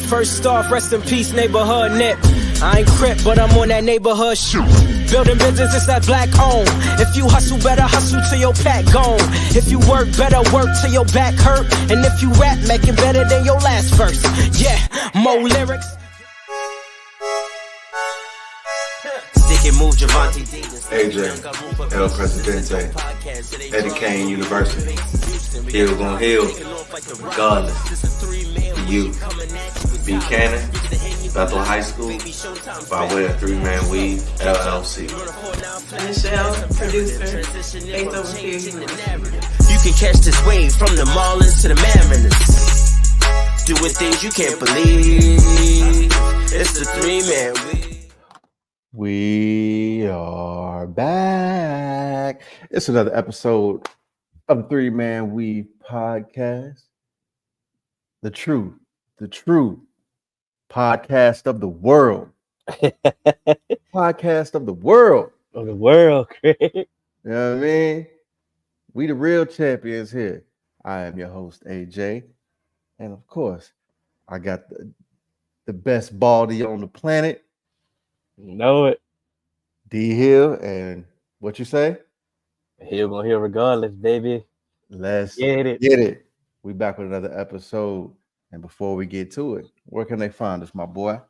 First off, rest in peace, neighborhood Nip. I ain't crip, but I'm on that neighborhood shoot. Building business, it's that black owned. If you hustle, better hustle till your pack gone. If you work, better work till your back hurt. And if you rap, make it better than your last verse. Yeah, more lyrics. Stick and move, Javante AJ, El Presidente, Eddie Kane University. Hill gon' heal, regardless. You, Buchanan, Bethel High School, by way of 3-Man Weave, LLC. Michelle, producer, based over here. You can catch this wave from the Marlins to the Mariners. Doing things you can't believe. It's the 3-Man Weave. We are back. It's another episode of the 3-Man Weave podcast. The true podcast of the world. Podcast of the world. Of the world, Craig. You know what I mean? We the real champions here. I am your host, AJ. And of course, I got the best baldy on the planet. You know it. D Hill, and what you say? Hill gonna heal regardless, baby. Let's Get it. Get it. We back with another episode. And before we get to it, where can they find us, my boy?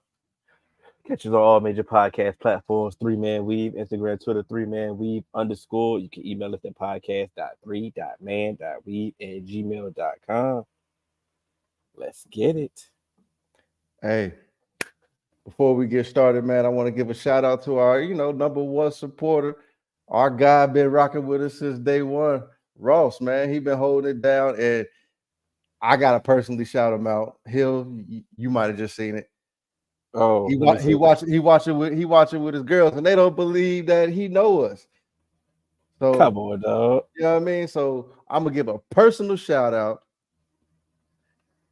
Catch us on all major podcast platforms, 3-Man Weave, Instagram, Twitter, 3-Man Weave _ You can email us at podcast.3.man.weave@gmail.com. Let's get it. Hey, before we get started, man, I want to give a shout out to our, number one supporter. Our guy been rocking with us since day one. Ross, man, he been holding it down, and I gotta personally shout him out. Hill, you might have just seen it. Oh, he watching with his girls, and they don't believe that he know us. So come on, dog. You know what I mean? So I'm gonna give a personal shout out.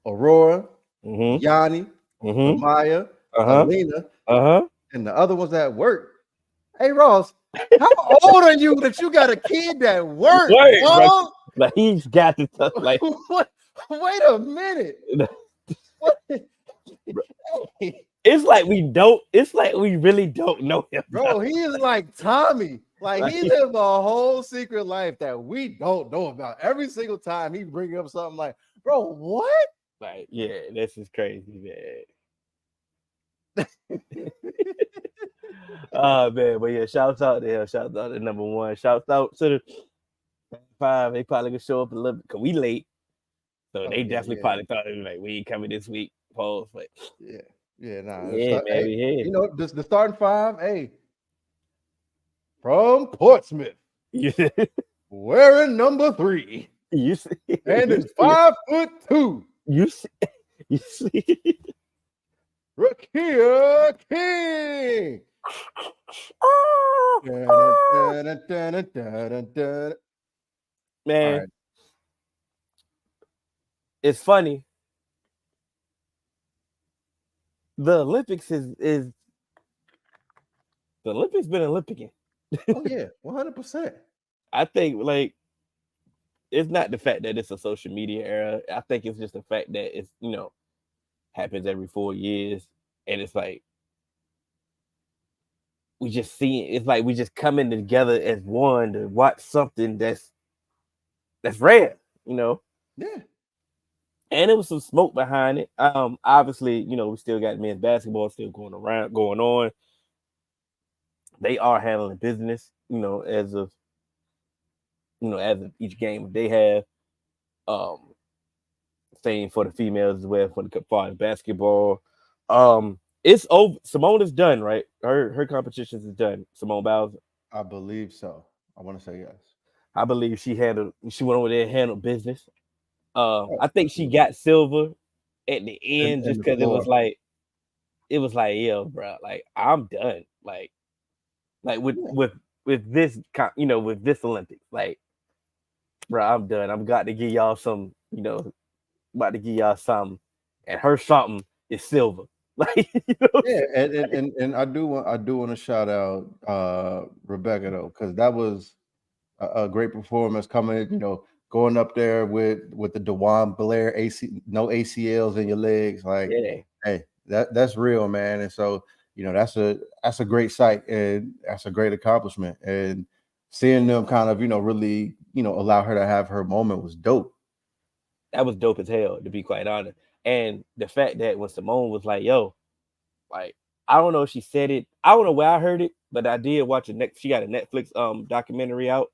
Aurora, Yanni, Maya, Alina, and the other ones at work. Hey Ross, how old are you that you got a kid that works? Like he's got the stuff like what? Wait a minute. It's like we really don't know him. Bro, he is like Tommy. Like he lives a whole secret life that we don't know about. Every single time he bring up something like, bro, what? Like, yeah, this is crazy, man. Oh man, but yeah, shouts out there. Shouts out to number one. Shouts out to the 5. They probably could show up a little bit because we late. So they definitely probably thought it was like we ain't coming this week. Pause. But man. Hey. The starting 5, hey, from Portsmouth, wearing number 3. You see, and it's 5'2". You see, Rakia King. Man, right. It's funny. The Olympics is the Olympics been Olympicing. Oh yeah, 100%. I think like it's not the fact that it's a social media era. I think it's just the fact that it's happens every 4 years, and it's like we just see it's like we just coming together as one to watch something that's rare, Yeah. And it was some smoke behind it. Obviously, we still got men's basketball still going on. They are handling business, as of each game they have. Same for the females as well for the basketball. It's over. Simone is done, right? Her competitions is done. Simone Biles. I believe so. I want to say yes. I believe she went over there and handled business. I think she got silver at the end just because it was like, yeah, bro, like I'm done. Like with this, with this Olympics, like, bro, I'm done. I'm got to give y'all some, about to give y'all something, and her something is silver. Like, yeah, and I do want to shout out Rebecca though, because that was a great performance coming, going up there with the DeJuan Blair no ACLs in your legs, like, Hey, that's real, man. And so, that's a great sight, and that's a great accomplishment. And seeing them kind of, really, allow her to have her moment was dope. That was dope as hell, to be quite honest. And the fact that when Simone was like, "Yo," like I don't know if she said it. I don't know where I heard it, but I did watch she got a Netflix documentary out.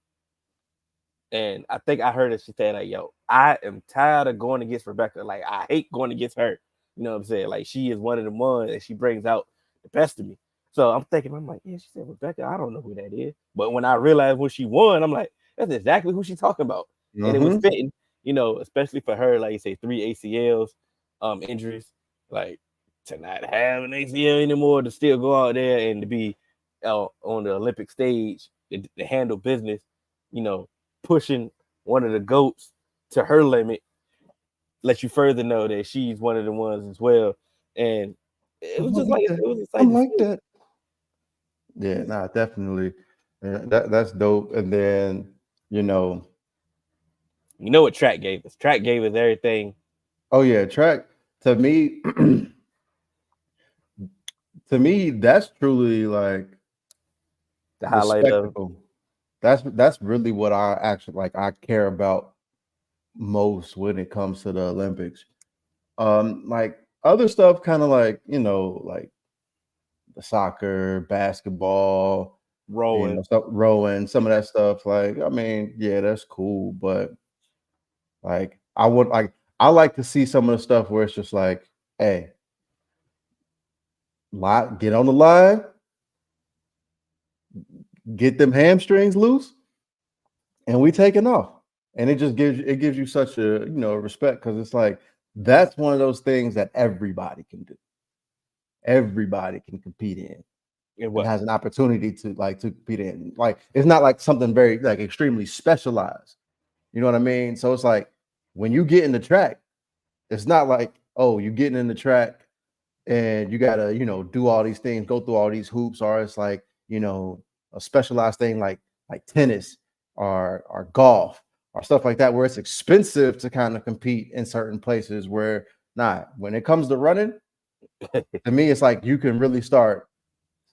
And I think I heard it. She said, like, "Yo, I am tired of going against Rebecca. Like, I hate going against her. You know what I'm saying? Like, she is one of the ones that she brings out the best of me." So I'm thinking, I'm like, yeah, she said Rebecca. I don't know who that is. But when I realized when she won, I'm like, that's exactly who she's talking about. Mm-hmm. And it was fitting, especially for her, like you say, 3 ACLs injuries. Like, to not have an ACL anymore, to still go out there and to be on the Olympic stage, to handle business, pushing one of the GOATs to her limit, let you further know that she's one of the ones as well. And it was just like, it was exciting. I like that. Yeah, nah, definitely. Yeah, that's dope. And then, you know what track gave us? Track gave us everything. Oh yeah, track to me, that's truly like the highlight spectacle. That's really what I actually like. I care about most when it comes to the Olympics. Like other stuff, kind of like like the soccer, basketball, rowing, some of that stuff. Like, I mean, yeah, that's cool, but like I like to see some of the stuff where it's just like, hey, get on the line, get them hamstrings loose, and we taking off. And it just gives you such a respect, because it's like that's one of those things that everybody can do. Everybody can compete in. It has an opportunity to compete in. Like, it's not like something very like extremely specialized. You know what I mean? So it's like when you get in the track, it's not like, oh, you're getting in the track and you gotta, do all these things, go through all these hoops, or it's like, a specialized thing like tennis or golf or stuff like that, where it's expensive to kind of compete in certain places where when it comes to running, to me, it's like you can really start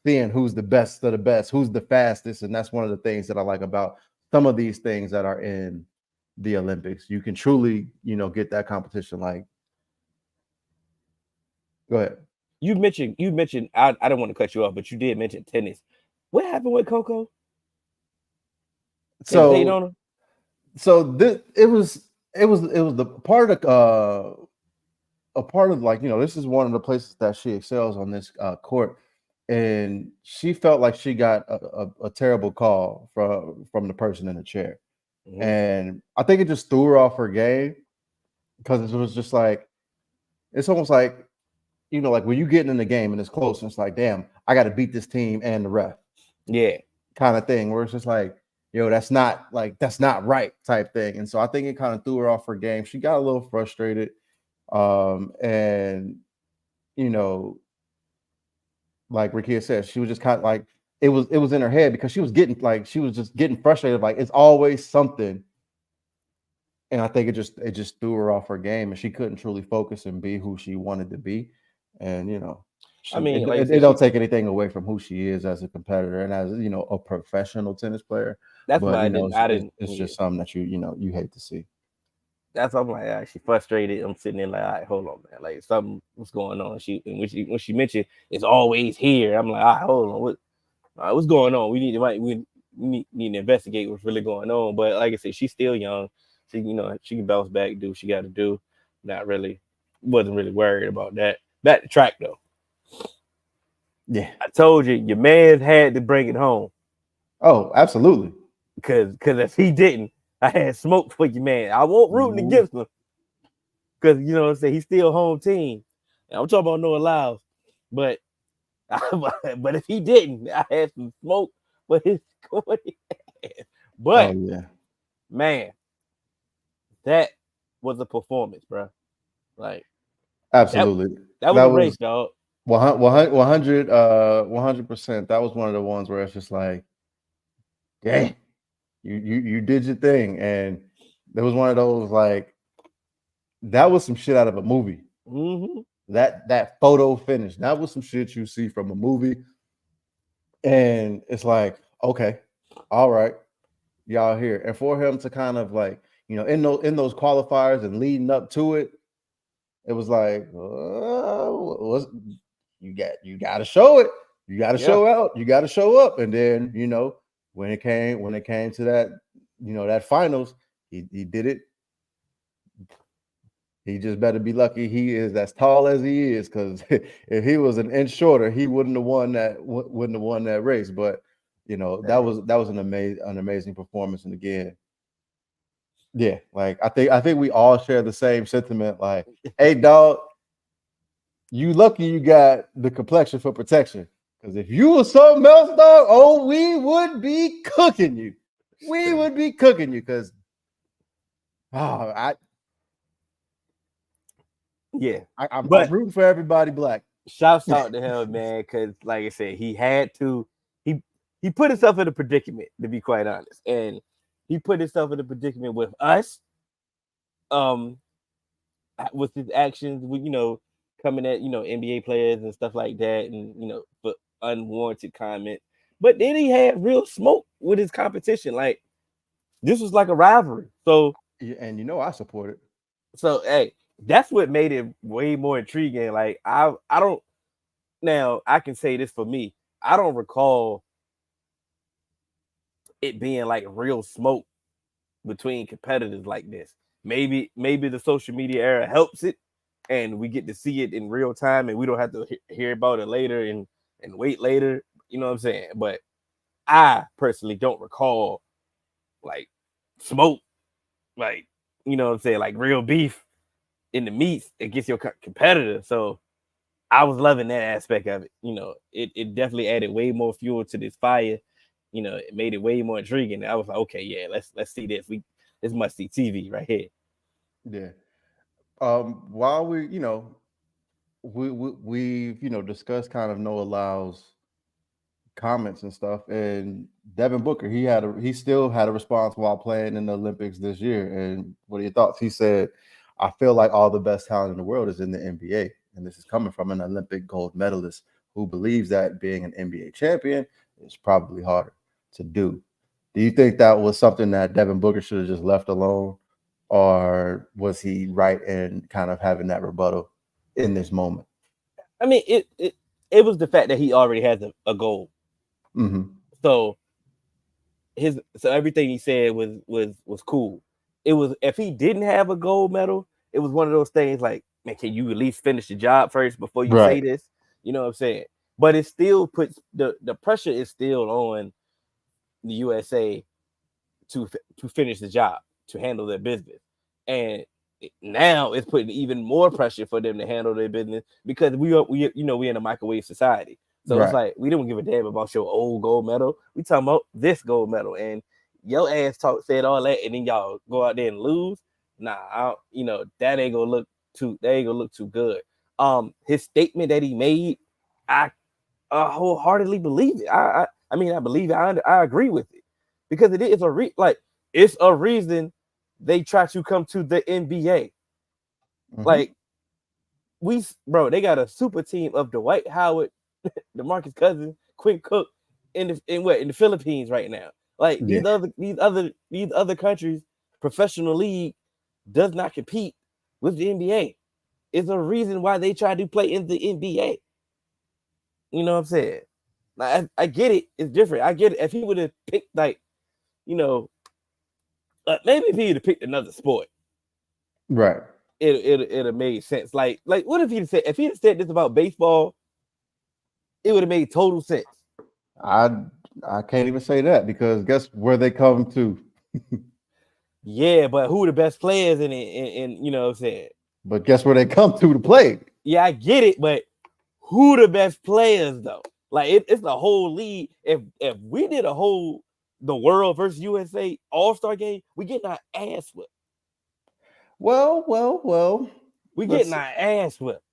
seeing who's the best of the best, who's the fastest. And that's one of the things that I like about some of these things that are in the Olympics. You can truly, get that competition. Like, go ahead. You mentioned, I don't want to cut you off, but you did mention tennis. What happened with Coco? So it was the part of a part of like, this is one of the places that she excels on this court. And she felt like she got a terrible call from the person in the chair. Mm-hmm. And I think it just threw her off her game, because it was just like, it's almost like, like when you getting in the game and it's close and it's like, damn, I got to beat this team and the ref. Yeah. Kind of thing, where it's just like, that's not right type thing. And so I think it kind of threw her off her game. She got a little frustrated. And, like Rikia said, she was just kind of like, it was in her head, because she was just getting frustrated. Like, it's always something. And I think it just threw her off her game, and she couldn't truly focus and be who she wanted to be. And, it don't take anything away from who she is as a competitor and as, a professional tennis player. That's why it's just something that you hate to see. That's why I'm like, she frustrated. I'm sitting there like, all right, hold on, man. Like, something what's going on? When she mentioned it's always here, I'm like, all right, hold on, what's going on? We need to investigate what's really going on. But like I said, she's still young. She can bounce back, do what she got to do. Wasn't really worried about that. Back to track though. Yeah, I told you, your man had to bring it home. Oh, absolutely. Because if he didn't, I had smoke for you, man. I won't rooting against him, because what I'm saying, he's still home team. And I'm talking about Noah Lyles, but if he didn't, I had some smoke for his score. But man, that was a performance, bro. Like, absolutely, that was a race, dog. 100%. That was one of the ones where it's just like, dang. You did your thing, and there was one of those like, that was some shit out of a movie. Mm-hmm. that photo finish. That was some shit you see from a movie, and it's like, okay, all right, y'all here. And for him to kind of like, in those qualifiers and leading up to it, it was like, you got to show it. You got to show out. You got to show up. And then, when it came to that, that finals, he did it. He just better be lucky he is as tall as he is, because if he was an inch shorter, he wouldn't have won that race. But that was an amazing performance. And again, yeah, like I think we all share the same sentiment. Like, hey, dog, you lucky you got the complexion for protection. Because if you were something else, dog, we would be cooking you. We would be cooking you. Because I'm rooting for everybody black. Shouts out to him, man, because like I said, he had to. He put himself in a predicament, to be quite honest, and he put himself in a predicament with us, with his actions, with coming at NBA players and stuff like that, and for unwarranted comment. But then he had real smoke with his competition. Like, this was like a rivalry. So and I support it. So hey, that's what made it way more intriguing. Like, I don't, now I can say this for me, I don't recall it being like real smoke between competitors like this. Maybe the social media era helps it, and we get to see it in real time, and we don't have to hear about it later and wait later. You know what I'm saying? But I personally don't recall like smoke, like, you know what I'm saying, like real beef in the meets against your competitor. So I was loving that aspect of it. It definitely added way more fuel to this fire. It made it way more intriguing. I was like, okay, yeah, let's see this. This must see TV right here. Yeah. While we've discussed kind of Noah Lyles comments and stuff, and Devin Booker, he still had a response while playing in the Olympics this year. And what are your thoughts? He said, I feel like all the best talent in the world is in the NBA. And this is coming from an Olympic gold medalist who believes that being an NBA champion is probably harder to do. Do you think that was something that Devin Booker should have just left alone? Or was he right in kind of having that rebuttal in this moment? I mean, it was the fact that he already has a goal. Mm-hmm. So everything he said was cool. It was, if he didn't have a gold medal, it was one of those things like, man, can you at least finish the job first before you say this? You know what I'm saying? But it still puts the pressure is still on the USA to finish the job, to handle their business. And now it's putting even more pressure for them to handle their business, because we in a microwave society. So It's like, we don't give a damn about your old gold medal. We talking about this gold medal, and your ass said all that, and then y'all go out there and lose. Nah, that ain't gonna look too good. His statement that he made, I wholeheartedly believe it. I believe it. I agree with it, because it is it's a reason they try to come to the NBA. Mm-hmm. Like, they got a super team of Dwight Howard, DeMarcus Cousins, Quinn Cook in the Philippines right now. Like, these other countries, professional league does not compete with the NBA. It's a reason why they try to play in the NBA. You know what I'm saying? Like, I get it. It's different. I get it. If he would have picked, like, maybe if he would have picked another sport, right, it'd have made sense. Like what if he had said this about baseball, it would have made total sense. I can't even say that, because guess where they come to? Yeah, but who are the best players in it? And you know what I'm saying? But guess where they come to play? Yeah, I get it, but who the best players though? Like, it's the whole league. If we did the world versus USA All-Star game, we getting our ass whipped. Well. We getting our ass whipped.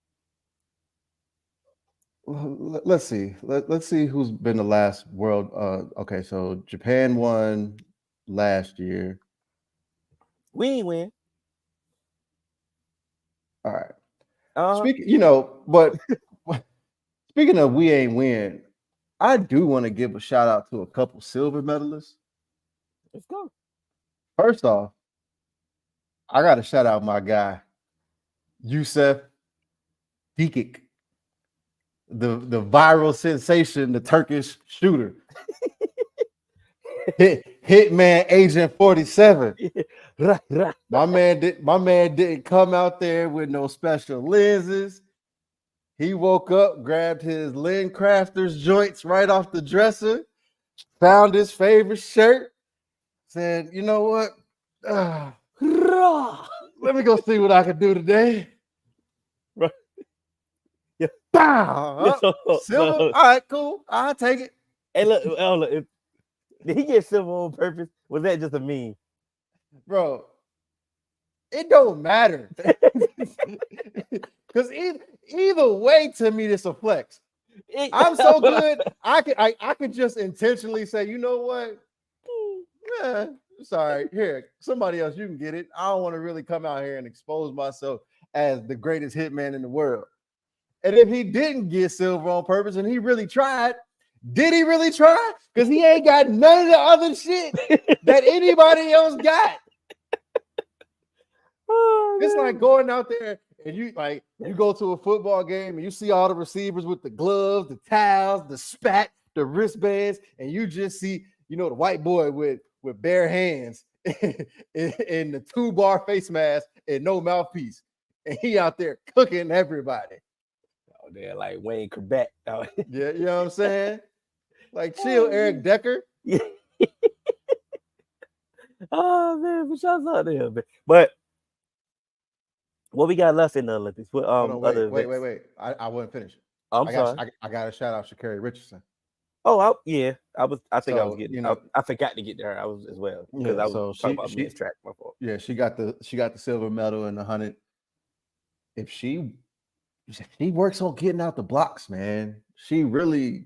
Let's see. Let's see who's been the last world. Okay, so Japan won last year. We ain't win. All right. But speaking of we ain't win, I do want to give a shout out to a couple silver medalists. Let's go. First off, I got to shout out my guy, Yusuf Dikik, the viral sensation, the Turkish shooter. Hitman Agent 47. My man didn't come out there with no special lenses. He woke up, grabbed his Lynn Crafters joints right off the dresser, found his favorite shirt, said, you know what? Let me go see what I can do today. Right. Yeah. Bow. Silver. All right, cool. I'll take it. Hey, look, did he get silver on purpose? Was that just a meme? Bro, it don't matter. Because either way, to me, it's a flex. I'm so good. I could just intentionally say, you know what? Yeah, sorry. Here, somebody else, you can get it. I don't want to really come out here and expose myself as the greatest hitman in the world. And if he didn't get silver on purpose and he really tried, did he really try? Because he ain't got none of the other shit that anybody else got. It's like going out there and you go to a football game and you see all the receivers with the gloves, the towels, the spat, the wristbands, and you just see, the white boy with bare hands and the 2-bar face mask and no mouthpiece. And he out there cooking everybody. Oh, they're like Wayne Quebec. Yeah, you know what I'm saying? Like, chill, Eric Decker. Yeah. Oh, man, but shout out to him, man. But what we got left in the Olympics? What, wait. I wasn't finished. I'm sorry. I got to shout out Sha'Carri Richardson. Oh, yeah. I was getting. I forgot to get there. I was as well because I was talking about men's track. My fault. Yeah, she got the silver medal in the 100. If she works on getting out the blocks, man, she really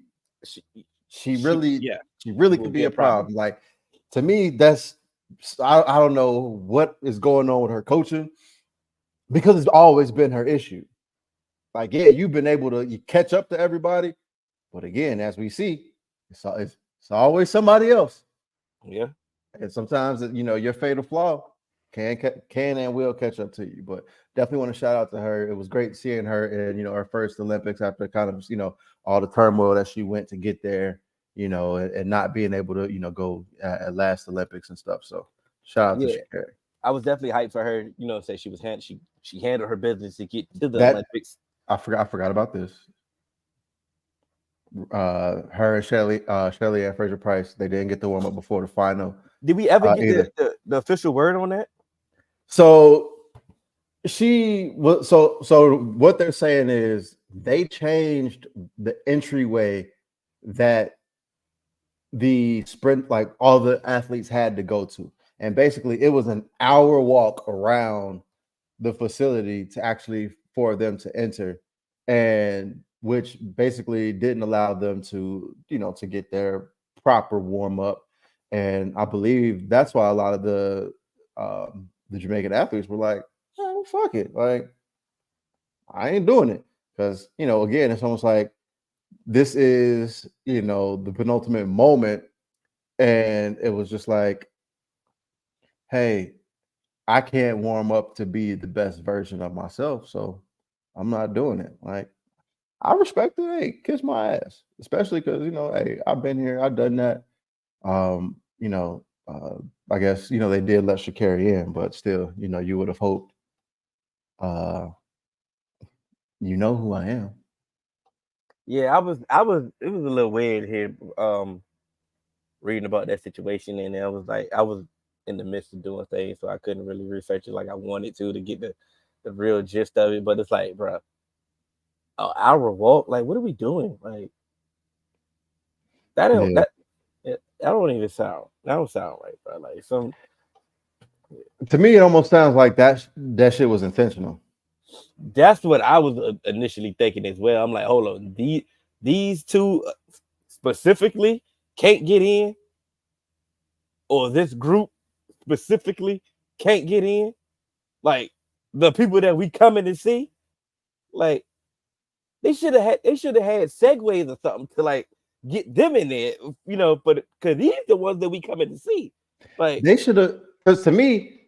could be a problem. Like, to me, that's I don't know what is going on with her coaching, because it's always been her issue. Like, yeah, you've been able to catch up to everybody, but again, as we see, it's always somebody else. Yeah, and sometimes your fatal flaw can and will catch up to you. But definitely want to shout out to her. It was great seeing her in her first Olympics after kind of all the turmoil that she went to get there, and not being able to go at last Olympics and stuff. So shout out to Sha'Carri. I was definitely hyped for her. Say she was she handled her business to get to the Olympics. I forgot about this. Her and Shelly and Fraser Price, they didn't get the warm up before the final. Did we ever get the official word on that? So what they're saying is they changed the entryway that the sprint, like all the athletes had to go to. And basically it was an hour walk around the facility for them to enter, and which basically didn't allow them to, to get their proper warm up. And I believe that's why a lot of the Jamaican athletes were like, oh, fuck it. Like, I ain't doing it. Because, again, it's almost like this is, the penultimate moment. And it was just like, hey, I can't warm up to be the best version of myself. So I'm not doing it. Like, I respect it. Hey, kiss my ass. Especially because, hey, I've been here. I've done that. I guess, they did let Sha'Carri in, but still, you would have hoped, who I am. Yeah, it was a little weird here, reading about that situation. And I was in the midst of doing things, so I couldn't really research it like I wanted to get the real gist of it. But it's like, bro, an hour walk, like, what are we doing? Like, that don't even sound right, bro. Like, to me, it almost sounds like that shit was intentional. That's what I was initially thinking as well. I'm like, hold on, these two specifically can't get in, or this group specifically can't get in. Like, the people that we coming to see, Like they should have had segues or something to like get them in there, you know, but because these the ones that we coming to see. Like They should have, because to me,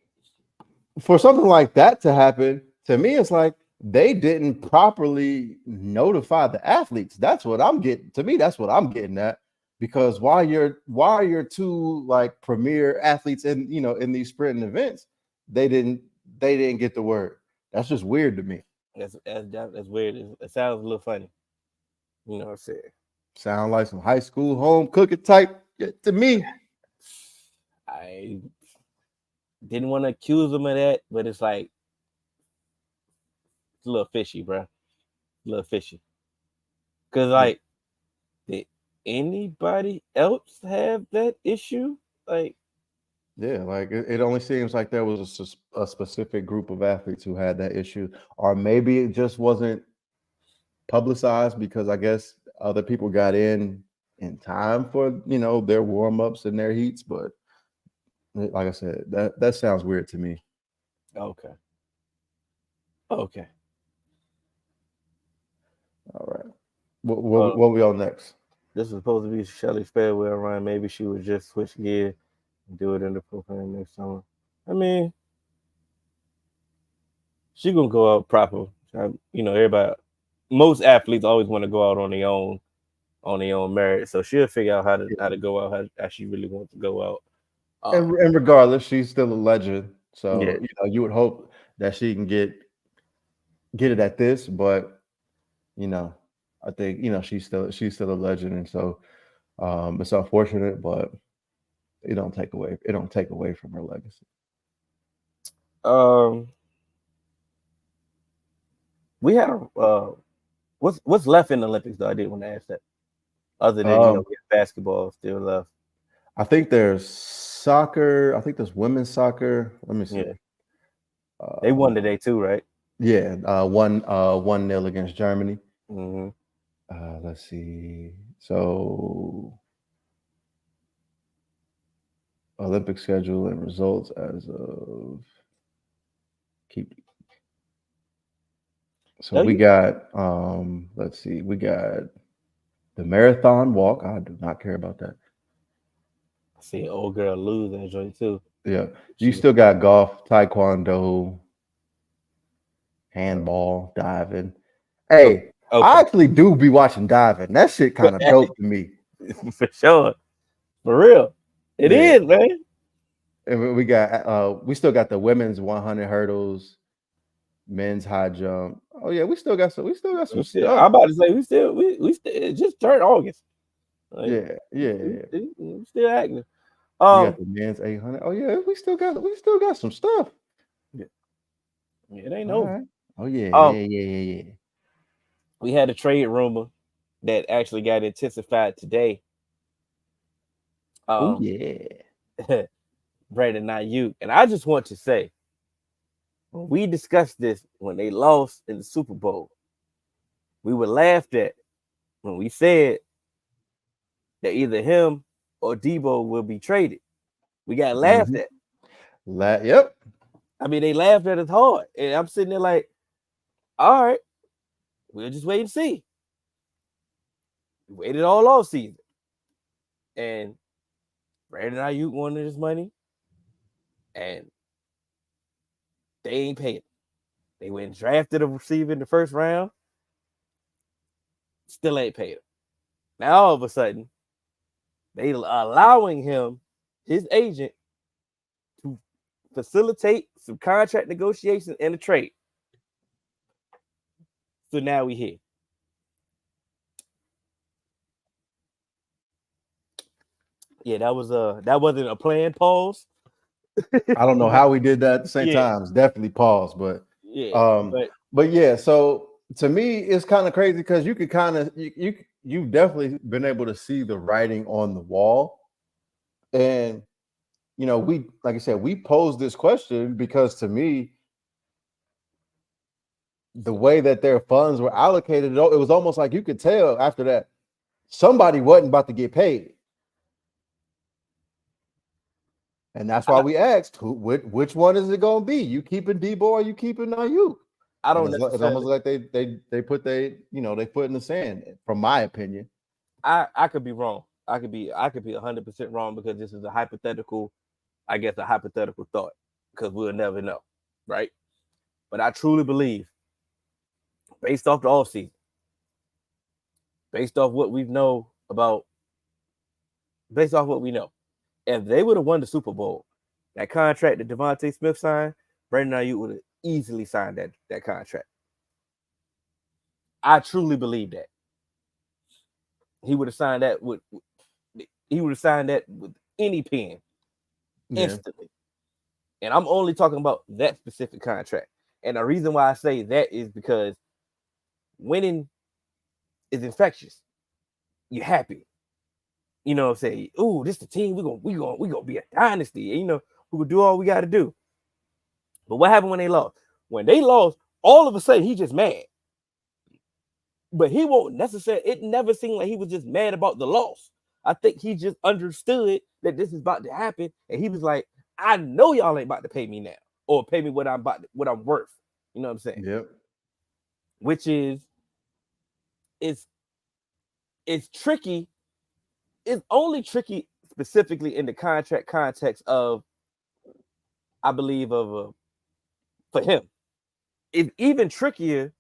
for something like that to happen, to me, it's like they didn't properly notify the athletes. That's what I'm getting. To me, that's what I'm getting at. Because why are your two like premier athletes in in these sprinting events, they didn't get the word. That's just weird to me. that's weird. It sounds a little funny. You know what I'm saying? Sound like some high school home cooking type to me. I didn't want to accuse them of that, but it's like it's a little fishy, bro. A little fishy. Cause like, did anybody else have that issue? Like, Yeah, like it only seems like there was a specific group of athletes who had that issue, or maybe it just wasn't publicized because I guess other people got in time for their warm-ups and their heats. But like I said, that sounds weird to me. okay. All right, what we on next? This was supposed to be Shelly's farewell run. Maybe she would just switch gear and do it in the program next summer. I mean, she gonna go out proper. Everybody, most athletes always want to go out on their own merit. So she'll figure out how to go out how she really wants to go out. And regardless, she's still a legend. So Yeah. you would hope that she can get it at this, but I think she's still a legend, and so it's unfortunate, but it don't take away from her legacy. We had what's left in the Olympics though? I did want to ask that. Other than we have basketball still left. I think there's soccer. I think there's women's soccer. Let me see. Yeah. They won today too, right? Yeah, 1-0 against Germany. Mm-hmm. Let's see. So Olympic schedule and results as of we got let's see, we got the marathon walk. I do not care about that. I see an old girl lose that joint too. Yeah. You still got golf, taekwondo, handball, diving. Hey, okay. I actually do be watching diving. That shit kind of dope to me. For sure. For real. It is, man. And we still got the women's 100 hurdles, men's high jump. Oh yeah, we still got some stuff. I'm about to say we still it just turned August. Like, yeah. We still active. We got the men's 800. Oh yeah, we still got some stuff. Yeah, it ain't over. Right. Oh yeah. We had a trade rumor that actually got intensified today. Oh yeah. Brandon Ayuk. And I just want to say, when we discussed this when they lost in the Super Bowl, we were laughed at when we said that either him or Debo will be traded. We got laughed at. Yep. I mean, they laughed at us hard. And I'm sitting there like, all right, we'll just wait and see. We waited all off season. And Brandon Ayuk wanted his money. And they ain't paid him. They went and drafted a receiver in the first round. Still ain't paid him. Now all of a sudden, they allowing him, his agent, to facilitate some contract negotiations and a trade. So now we here. Yeah, that wasn't a planned pause. I don't know how we did that at the same time. It's definitely pause, but but yeah. So to me, it's kind of crazy because you could kind of you've definitely been able to see the writing on the wall, and we, like I said, we posed this question because to me, the way that their funds were allocated, it was almost like you could tell after that somebody wasn't about to get paid. And that's why we asked, which one is it going to be? You keeping Debo or you keeping Ayuk? I don't It's necessarily. almost like they put they put in the sand. From my opinion, I could be wrong. I could be 100% wrong because this is a hypothetical, I guess a hypothetical thought because we'll never know, right? But I truly believe, based off the offseason, based off what we know, if they would have won the Super Bowl, that contract that Devontae Smith signed, Brandon Ayuk would have easily signed that contract. I truly believe that. He would have signed that with any pen instantly. And I'm only talking about that specific contract. And the reason why I say that is because winning is infectious. You're happy. You know what I'm saying? Ooh, this is the team. We're gonna be a dynasty. And, we will do all we gotta do. But what happened when they lost? When they lost, all of a sudden he just mad. But he won't necessarily, it never seemed like he was just mad about the loss. I think he just understood that this is about to happen. And he was like, I know y'all ain't about to pay me now or pay me what I'm worth. You know what I'm saying? Yep. Which is, it's tricky. It's only tricky specifically in the contract context of, I believe, for him. It's even trickier.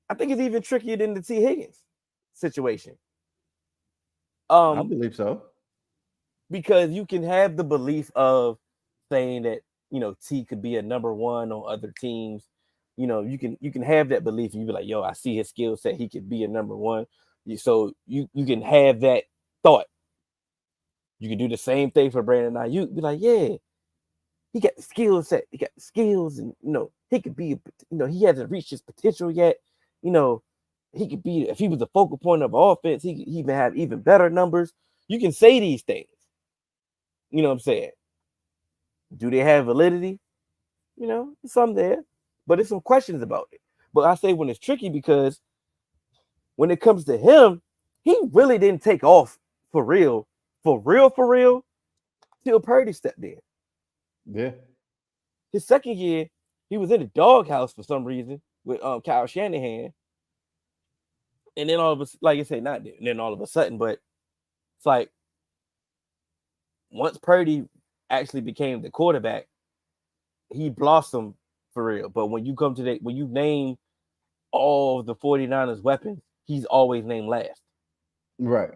I think it's even trickier than the T. Higgins situation. I believe so. Because you can have the belief of saying that, T could be a number one on other teams. You can have that belief and you be like, yo, I see his skill set. He could be a number one. So you can have that thought. You can do the same thing for Brandon Ayuk. Be like, yeah, he got the skill set. He got the skills and, he could be, he hasn't reached his potential yet. He could be, if he was the focal point of offense, he could even have even better numbers. You can say these things. You know what I'm saying? Do they have validity? Some there, but there's some questions about it. But I say when it's tricky because when it comes to him, he really didn't take off for real, till Purdy stepped in. Yeah. His second year, he was in the doghouse for some reason with Kyle Shanahan. And then all of a sudden, like I say, not then all of a sudden, but it's like once Purdy actually became the quarterback, he blossomed for real. But when you come to when you name all the 49ers weapons, he's always named last. Right.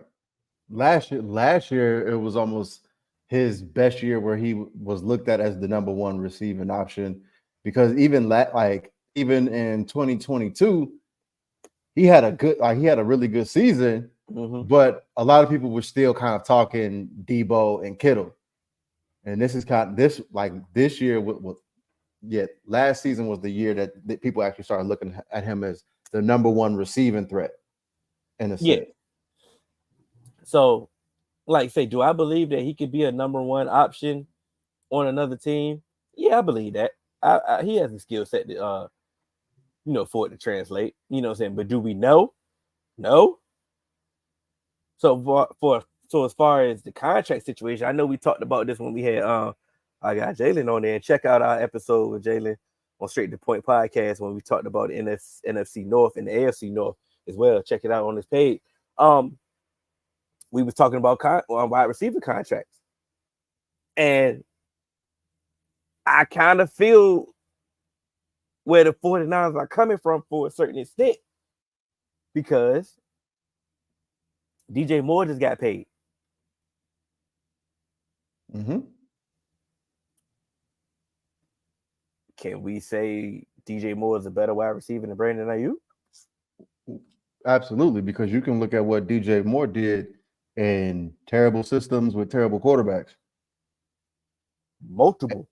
Last year, it was almost his best year where he was looked at as the number one receiving option because even in 2022, he had a really good season, but a lot of people were still kind of talking Debo and Kittle. And this is this year last season was the year that people actually started looking at him as the number one receiving threat. In a sense. Yeah. So, like say, do I believe that he could be a number one option on another team? Yeah, I believe that. He has the skill set to, for it to translate. You know what I'm saying? But do we know? No. So so as far as the contract situation, I know we talked about this when we had I got Jalen on there. And check out our episode with Jalen on Straight to Point podcast when we talked about the NFC North and the AFC North as well. Check it out on this page. We was talking about wide receiver contracts, and I kind of feel where the 49ers are coming from for a certain extent because DJ Moore just got paid. Can we say DJ Moore is a better wide receiver than Brandon Ayuk? Absolutely, because you can look at what DJ Moore did in terrible systems with terrible quarterbacks. Multiple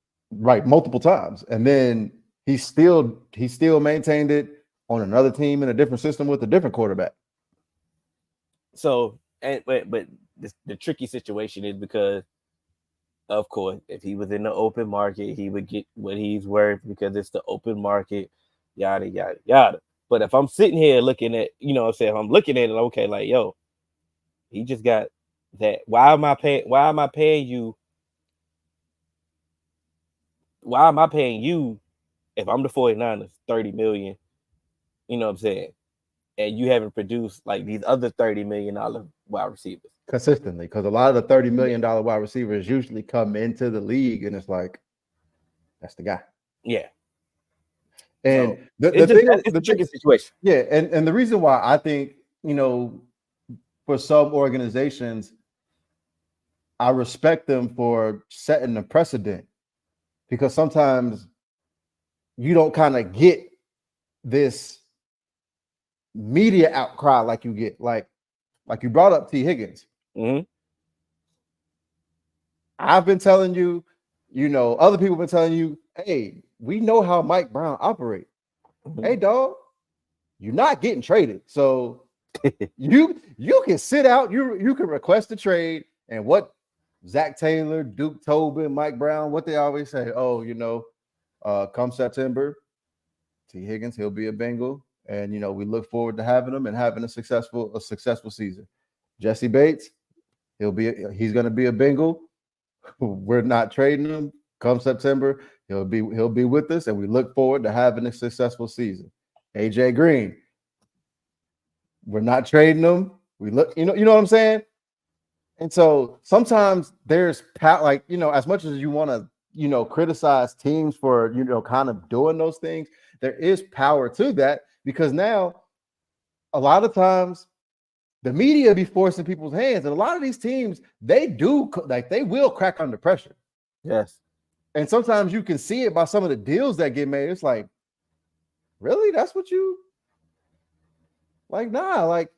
times. And then he still maintained it on another team in a different system with a different quarterback. So, but the tricky situation is because, of course, if he was in the open market, he would get what he's worth because it's the open market, yada, yada, yada. But if I'm sitting here looking at, if I'm looking at it, okay, like, yo, he just got that. Why am I paying you if I'm the 49ers, 30 million, you know what I'm saying? And you haven't produced like these other $30 million wide receivers. Consistently, because a lot of the $30 million wide receivers usually come into the league and it's like, that's the guy. Yeah. And so it's a tricky situation. Yeah, and the reason why I think, you know, for some organizations, I respect them for setting the precedent, because sometimes you don't kind of get this media outcry like you get, like you brought up T. Higgins. Mm-hmm. I've been telling you, you know, other people have been telling you, hey, we know how Mike Brown operates. Mm-hmm. Hey, dog, you're not getting traded. So you can sit out, you can request a trade, and what Zach Taylor, Duke Tobin, Mike Brown, what they always say, oh, you know, come September, T. Higgins, he'll be a Bengal. And, you know, we look forward to having him and having a successful season. Jesse Bates, he's going to be a Bengal. We're not trading him. Come September, he'll be with us, and we look forward to having a successful season. AJ Green, we're not trading him. We look, you know what I'm saying? And so sometimes there's like, you know, as much as you want to, you know, criticize teams for, you know, kind of doing those things, there is power to that, because now a lot of times the media be forcing people's hands, and a lot of these teams, they will crack under pressure. Yes. And sometimes you can see it by some of the deals that get made. It's like, really? That's what you like? Nah, like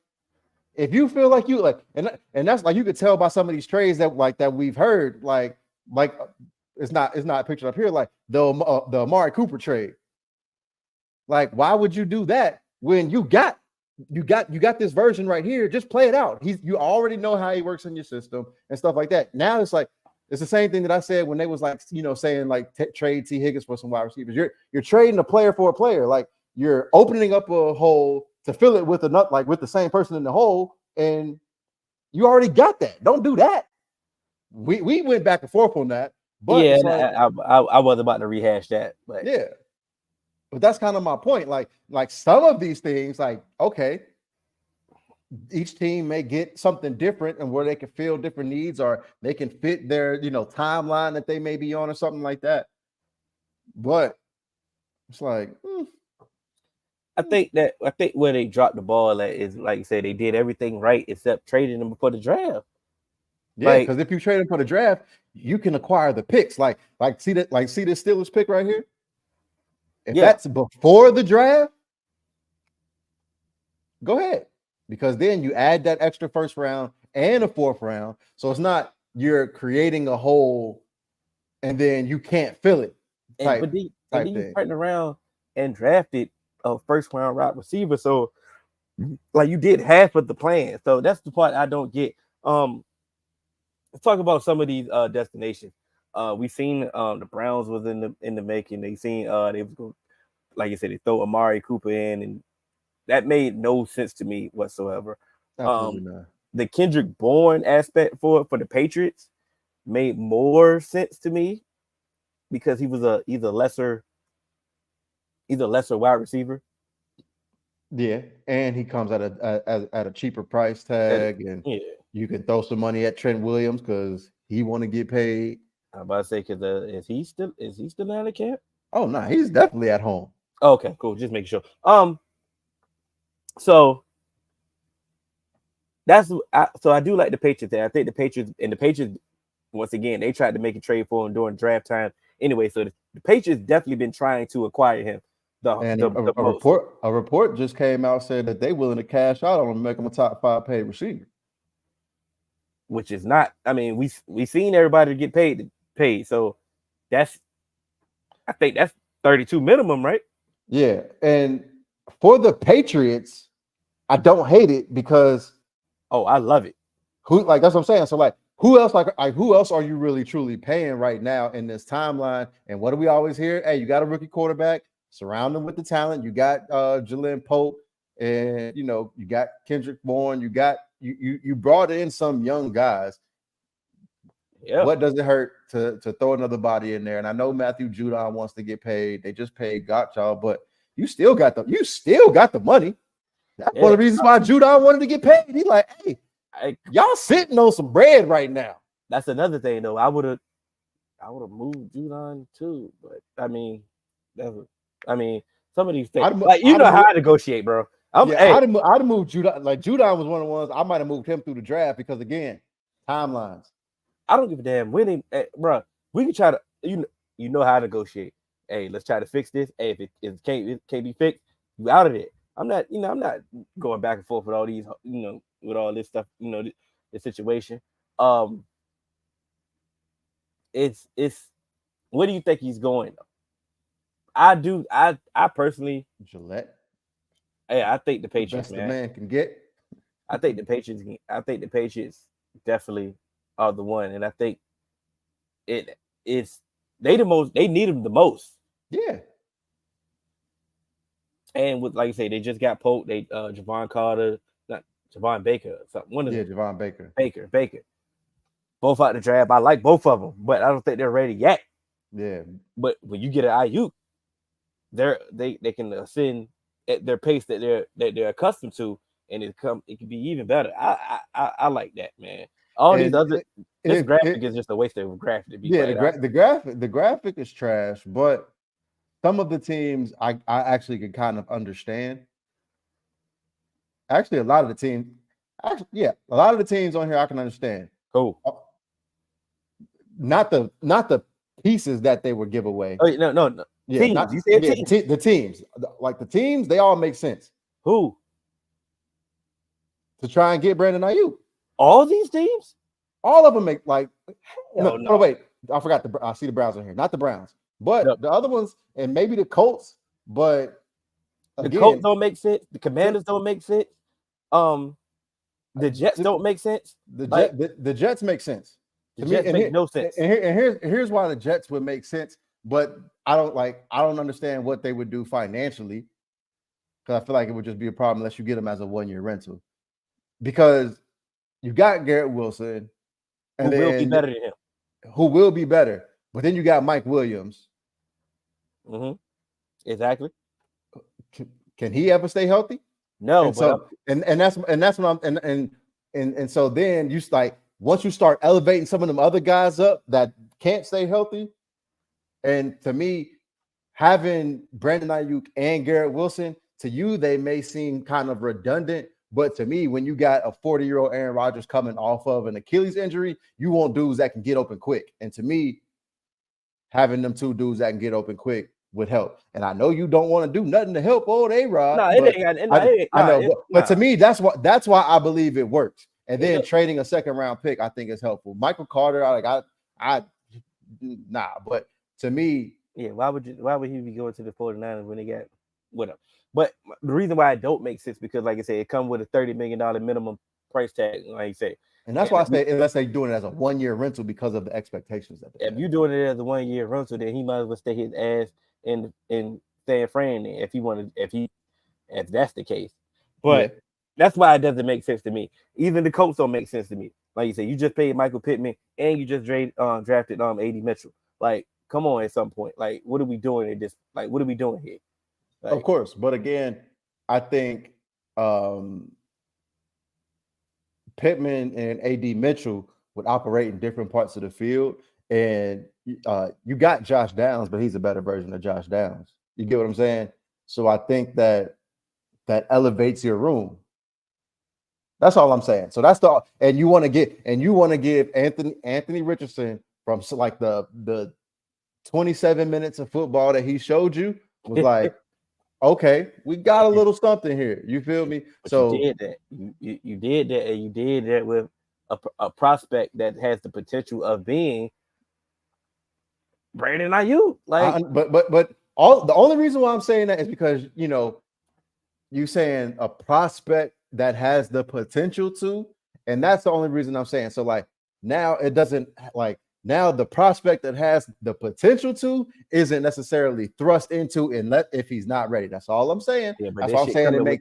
if you feel like you like, and that's like, you could tell by some of these trades that we've heard, like it's not pictured up here, like the Amari Cooper trade. Like, why would you do that when you got this version right here? Just play it out. You already know how he works in your system and stuff like that. Now it's like, it's the same thing that I said when they was like, you know, saying like trade T. Higgins for some wide receivers. You're trading a player for a player. Like, you're opening up a hole to fill it with with the same person in the hole, and you already got that. Don't do that. We went back and forth on that. But yeah, like, I was about to rehash that, but yeah. But that's kind of my point. Like some of these things, like, okay, each team may get something different, and where they can fill different needs, or they can fit their, you know, timeline that they may be on or something like that. But it's like, I think where they dropped the ball at is, like you said, they did everything right except trading them before the draft. Yeah, because if you trade them for the draft, you can acquire the picks. Like see this Steelers pick right here. If that's before the draft, go ahead, because then you add that extra first round and a fourth round. So it's not you're creating a hole and then you can't fill it. But then you turned around and drafted a first round wide receiver. So like, you did half of the plan. So that's the part I don't get. Let's talk about some of these destinations. We've seen the Browns was in the making. They seen they was going, like you said, they throw Amari Cooper in, and that made no sense to me whatsoever. Absolutely not. The Kendrick Bourne aspect for the Patriots made more sense to me, because he was either lesser wide receiver. Yeah, and he comes at a cheaper price tag, and you can throw some money at Trent Williams because he want to get paid. I'm about to say, because is he still out of camp? Oh no, he's definitely at home. Okay, cool. Just making sure. So I do like the Patriots there. I think the Patriots once again, they tried to make a trade for him during draft time anyway. So the Patriots definitely been trying to acquire him. A report just came out saying that they willing to cash out on him and make him a top 5 paid receiver. Which is not, I mean, we seen everybody get paid. So I think that's 32 minimum, right? Yeah. And for the Patriots, I don't hate it, because I love it. That's what I'm saying. So like, who else are you really truly paying right now in this timeline? And what do we always hear? Hey, you got a rookie quarterback, surround them with the talent. You got Jalen Pope, and you know, you got Kendrick Bourne, you brought in some young guys. Yeah. What does it hurt to throw another body in there? And I know Matthew Judon wants to get paid. They just paid Gottschall, but you still got the money. That's one of the reasons why Judon wanted to get paid. He's like, hey, y'all sitting on some bread right now. That's another thing, though. I would have moved Judon too, but I mean, some of these things, know how I negotiate, bro. I'd have moved Judon. Like Judon was one of the ones I might have moved him through the draft because again, timelines. I don't give a damn winning, bro. We can try to, you know how to negotiate. Hey, let's try to fix this. Hey, if it can't be fixed, you out of it. I'm not going back and forth with all these, with all this stuff, the situation. It's where do you think he's going? I personally, Gillette. Hey, I think the Patriots, the man can get. I think the Patriots definitely are the one, and I think they need him the most. Yeah. And with, like I say, they just got Pope. They Javon Carter, not Javon Baker, or something. One of them. Javon Baker. Baker. Both out the draft. I like both of them, but I don't think they're ready yet. Yeah. But when you get an Ayuk, they can ascend at their pace that they're accustomed to, and it can be even better. I like that, man. This graphic is just a waste of graphic to be. Yeah, the graphic is trash, but some of the teams I actually can kind of understand. Actually, a lot of the teams on here I can understand. Cool. Not the pieces that they would give away. Oh, no. Yeah, teams. You said teams. The teams. Like the teams, they all make sense. Who? To try and get Brandon Ayuk. All these teams? All of them make like. No. Oh wait, I forgot I see the Browns on here. Not the Browns, but the other ones, and maybe the Colts. But again, the Colts don't make sense. The Commanders don't make sense. The Jets don't make sense. The Jets make sense. The Jets make no sense. And here's why the Jets would make sense, but I don't understand what they would do financially, because I feel like it would just be a problem unless you get them as a 1-year rental. Because you got Garrett Wilson, and who will be better than him. Who will be better, but then you got Mike Williams. Mm-hmm. Exactly. Can he ever stay healthy? No. And that's what I'm and so then you like once you start elevating some of them other guys up that can't stay healthy, and to me, having Brandon Ayuk and Garrett Wilson, to you they may seem kind of redundant, but to me, when you got a 40-year-old Aaron Rodgers coming off of an Achilles injury, you want dudes that can get open quick. And to me, having them two dudes that can get open quick would help. And I know you don't want to do nothing to help old A-Rod. But to me, that's why I believe it works. And then trading a second-round pick, I think is helpful. Michael Carter, but to me, yeah. Why would he be going to the 49ers when they got whatever? But the reason why it don't make sense because, like I said, it comes with a $30 million minimum price tag, like you say. And that's why I say unless they're doing it as a 1-year rental because of the expectations that they have. If you're doing it as a 1-year rental, then he might as well stay his ass in San Fran if that's the case. But that's why it doesn't make sense to me. Even the Colts don't make sense to me. Like you said, you just paid Michael Pittman and you just drafted A.D. Mitchell. Like, come on, at some point. Like, what are we doing in this? Like, what are we doing here? Like, of course, but again, I think Pittman and A.D. Mitchell would operate in different parts of the field, and you got Josh Downs, but he's a better version of Josh Downs. You get what I'm saying? So I think that elevates your room. That's all I'm saying. So and you want to give Anthony Richardson from like the 27 minutes of football that he showed you was like. Okay, we got a little something here. You feel me? But so you did that. You did that, and you did that with a prospect that has the potential of being Brandon Ayuk. Like, but the only reason why I'm saying that is because you saying a prospect that has the potential to, and that's the only reason I'm saying. So like now it doesn't like. Now the prospect that has the potential to isn't necessarily thrust into if he's not ready. That's all I'm saying. Yeah, that's what I'm saying.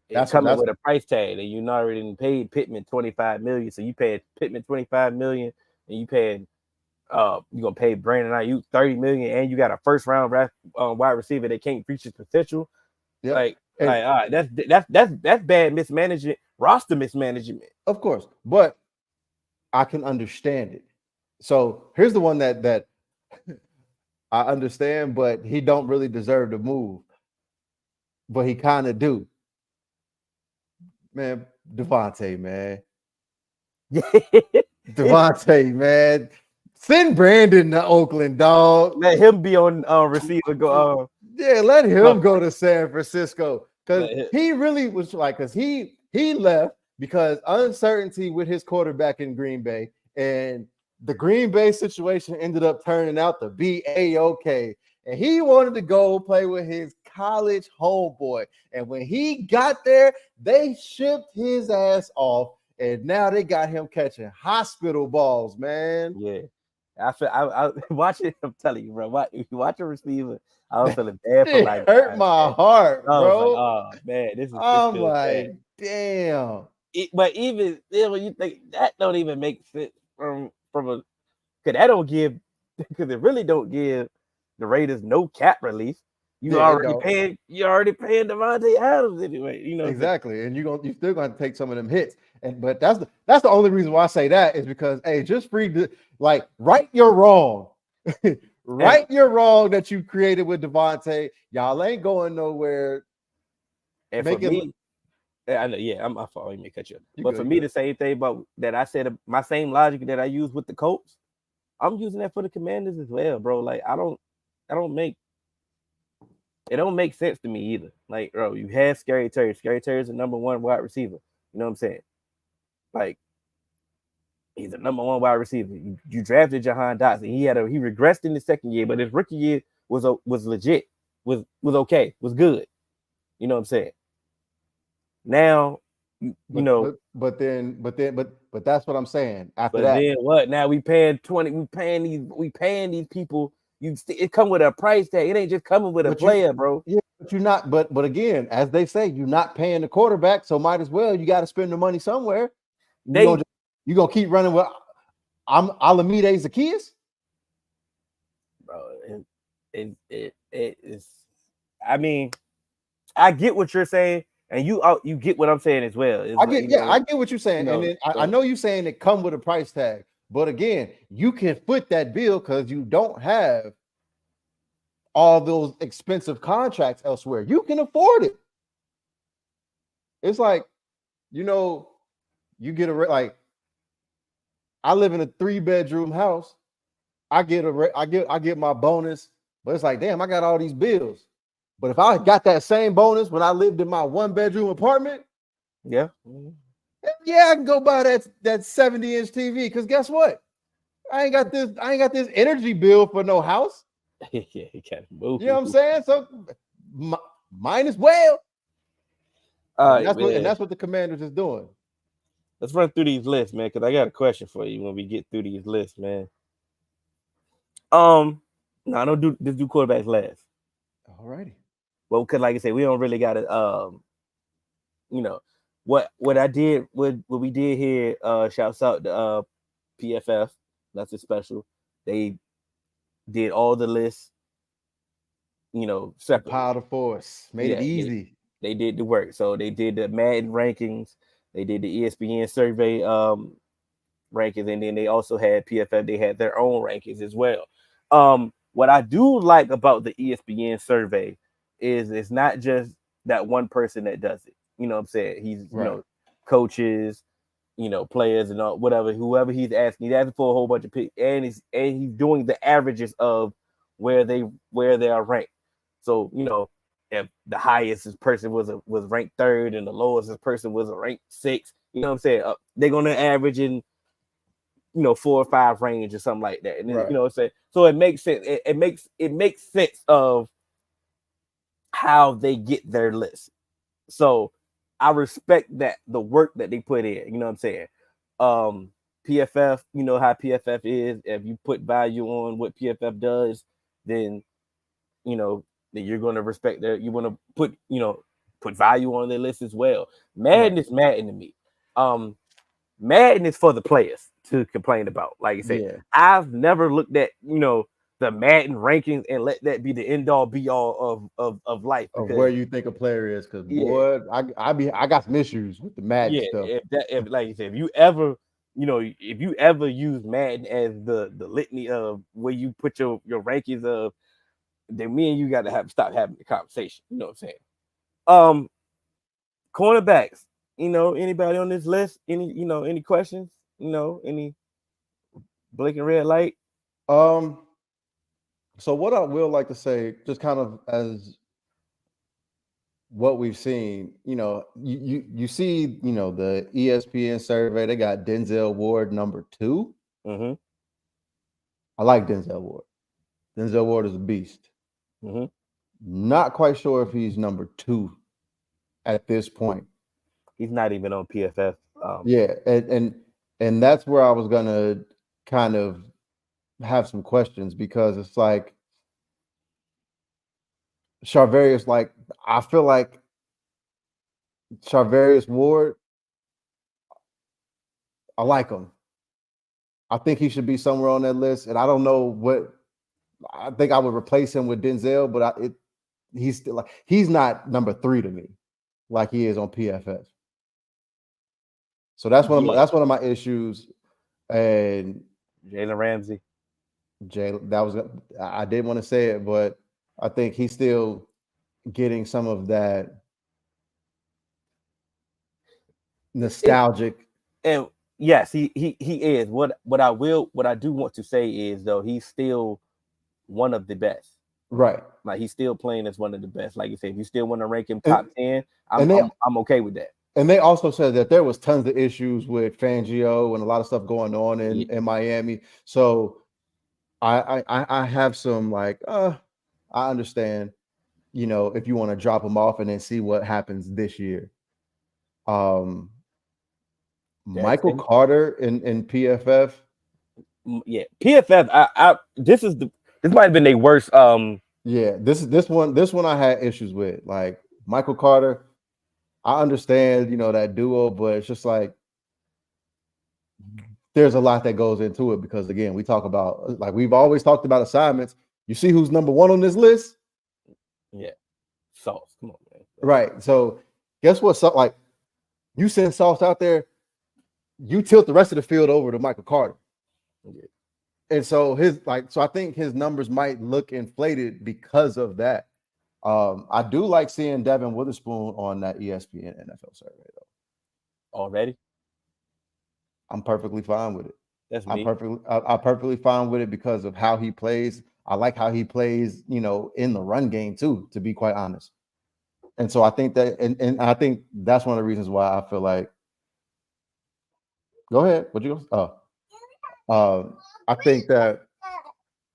That's coming with a price tag, and you already paid Pittman $25 million. So you paid Pittman $25 million, and you paid you're gonna pay Brandon Ayuk $30 million, and you got a first round wide receiver that can't reach his potential. Yep. Like, all right, that's bad mismanagement, roster mismanagement. Of course, but I can understand it. So here's the one that I understand, but he don't really deserve to move. But he kind of do. Man, Devontae, man. Devontae, man. Send Brandon to Oakland, dog. Let him be on receiver. Go. Yeah, let him go to San Francisco. Because he really was like, because he left because uncertainty with his quarterback in Green Bay. And the Green Bay situation ended up turning out to be A-OK. And he wanted to go play with his college homeboy. And when he got there, they shipped his ass off. And now they got him catching hospital balls, man. Yeah. I watch it. I'm telling you, bro. Watch a receiver. I was feeling bad for it hurt my heart, bro. Oh man, this is. I'm like, damn. But even when you think that don't even make sense from a, because that don't give, because it really don't give the Raiders no cap relief. You already paying Davante Adams anyway. You know exactly, and you still gonna take some of them hits. But that's the only reason why I say that is because just right your wrong. Right your wrong that you created with Devontae. Y'all ain't going nowhere. And for me, I know, I'm my fault. Let me cut you up. But for me, the same thing about that I said, my same logic that I use with the Colts, I'm using that for the Commanders as well, bro. Like it don't make sense to me either. Like, bro, you have Scary Terry. Scary Terry is the number one wide receiver. You know what I'm saying? Like, he's the number one wide receiver. You drafted Jahan Dotson. He regressed in the second year, but his rookie year was legit, was okay, was good. You know what I'm saying? Now, but that's what I'm saying. Then what? Now we paying these people. It come with a price tag. It ain't just coming with a player, bro. Yeah, but you're not. But again, as they say, you're not paying the quarterback, so might as well. You got to spend the money somewhere. You gonna keep running with Alameda Zacchaeus, bro? It is. I mean, I get what you're saying, and you get what I'm saying as well. I get what you're saying, and then I know you're saying it come with a price tag. But again, you can foot that bill because you don't have all those expensive contracts elsewhere. You can afford it. It's like, you get I live in a 3-bedroom house. I get my bonus, but it's like, damn, I got all these bills. But if I got that same bonus when I lived in my 1-bedroom apartment, yeah, I can go buy that 70-inch TV. Because guess what? I ain't got this energy bill for no house. Yeah, you can't move. You know what I'm saying? So mine as well. And that's what the Commanders is doing. Let's run through these lists, man, because I got a question for you when we get through these lists, man. No, I don't do quarterbacks last. All righty. Well, because like I said, we don't really got to, what I did, what we did here, shouts out to PFF. That's a special. They did all the lists, separate. Power to force. Made it easy. They did the work. So they did the Madden rankings. They did the ESPN survey rankings. And then they also had PFF. They had their own rankings as well. What I do like about the ESPN survey is it's not just that one person that does it. You know what I'm saying? He's, coaches, players and all, whoever he's asking for a whole bunch of picks, and he's doing the averages of where they are ranked. So, if the highest person was ranked 3rd and the lowest person was ranked 6th, you know what I'm saying? They're going to average in, 4 or 5 range or something like that. And then, you know what I'm saying? So it makes sense. It makes sense of how they get their list. So I respect that, the work that they put in, you know what I'm saying? PFF, you know how PFF is. If you put value on what PFF does, then, then you're going to respect their, you want to put value on their list as well. Madden is Madden to me. Madden is for the players to complain about. Like I said, Yeah. I've never looked at the Madden rankings and let that be the end all be all of life. Of Because where you think a player is, because Yeah. boy, I got some issues with the Madden yeah, stuff. if like you said, if you ever use Madden as the litany of where you put your rankings of, then me and you got to stop having the conversation. You know what I'm saying? Cornerbacks. Anybody on this list? Any questions? Any blinking red light? So what I will like to say, just kind of as what we've seen, you see, the ESPN survey, they got Denzel Ward number 2. Mm-hmm. I like Denzel Ward. Denzel Ward is a beast. Mm-hmm. Not quite sure if he's number 2 at this point. He's not even on PFF. Yeah, and that's where I was gonna kind of have some questions, because it's like Charvarius, like I feel like Charvarius Ward, I like him. I think he should be somewhere on that list, and I don't know what. I think I would replace him with Denzel, but he's still like, he's not number 3 to me, like he is on PFF. So that's one of my issues. And Jalen Ramsey. I didn't want to say it, but I think he's still getting some of that nostalgic. And yes, he is. What I do want to say is, though, he's still one of the best. Right. Like, he's still playing as one of the best. Like you said, if you still want to rank him top 10, I'm okay with that. And they also said that there was tons of issues with Fangio and a lot of stuff going on in Miami. So I have some I understand, if you want to drop him off and then see what happens this year. Michael Carter in PFF. Yeah, PFF. This might have been their worst. Yeah, this one I had issues with. Like Michael Carter, I understand, that duo, but it's just like there's a lot that goes into it, because again, we talk about, like we've always talked about assignments. You see who's number 1 on this list? Yeah, Sauce. Come on, man. Right. So guess what? So, like, you send Sauce out there, you tilt the rest of the field over to Michael Carter. Yeah. And so I think his numbers might look inflated because of that. I do like seeing Devin Witherspoon on that ESPN NFL survey, though. Already? I'm perfectly fine with it. That's me. I'm perfectly fine with it because of how he plays. I like how he plays, in the run game too, to be quite honest. And so I think that, and I think that's one of the reasons why I feel like. Go ahead. What you go? I think that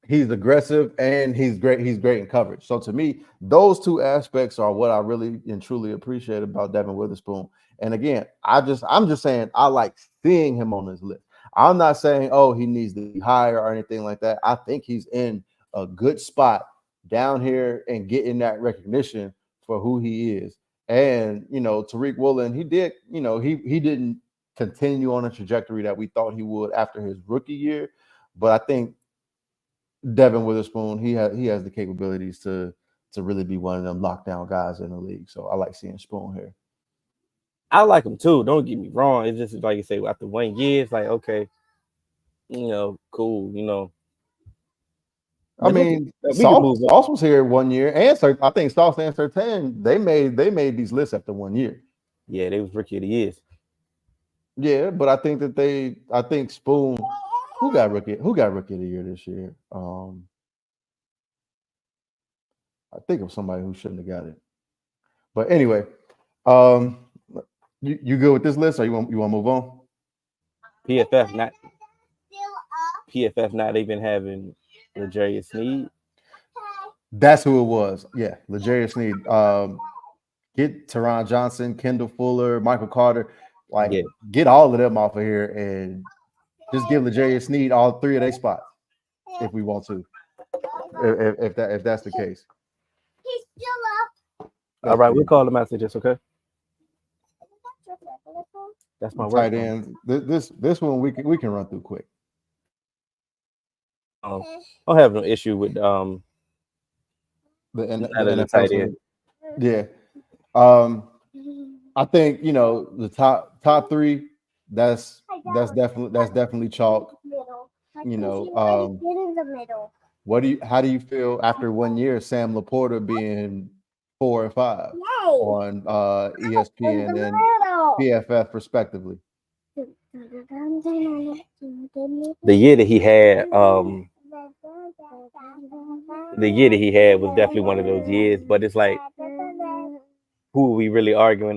he's aggressive and he's great. He's great in coverage. So to me, those 2 aspects are what I really and truly appreciate about Devin Witherspoon. And again, I'm just saying I like seeing him on this list. I'm not saying, oh, he needs to be higher or anything like that. I think he's in a good spot down here and getting that recognition for who he is. And, Tariq Woolen, he did, he didn't continue on a trajectory that we thought he would after his rookie year. But I think Devin Witherspoon, he has the capabilities to really be one of them lockdown guys in the league. So I like seeing Spoon here. I like him too. Don't get me wrong. It's just like you say, after 1 year, it's like, okay, cool. I mean, Sauce was here 1 year, and I think Sauce and Surtain, they made these lists after 1 year. Yeah, they was rookie of the year. Yeah, but I think Spoon, who got rookie of the year this year? I think of somebody who shouldn't have got it. But anyway, you good with this list, or you want to move on? PFF not even having L'Jarius Sneed. That's who it was. Yeah, L'Jarius Sneed. Get Teron Johnson, Kendall Fuller, Michael Carter. Get all of them off of here and just give L'Jarius Sneed all 3 of their spots if we want to. If that's the case. He's still up. All right, we'll call him after this, okay? That's my tight work. end. This one we can run through quick. I don't have no issue with The the NFL. tight end. Yeah. I think the top three. That's definitely chalk. How do you feel after 1 year, Sam Laporta being 4 and 5 on ESPN and PFF respectively? The year that he had, was definitely one of those years. But it's like, who are we really arguing?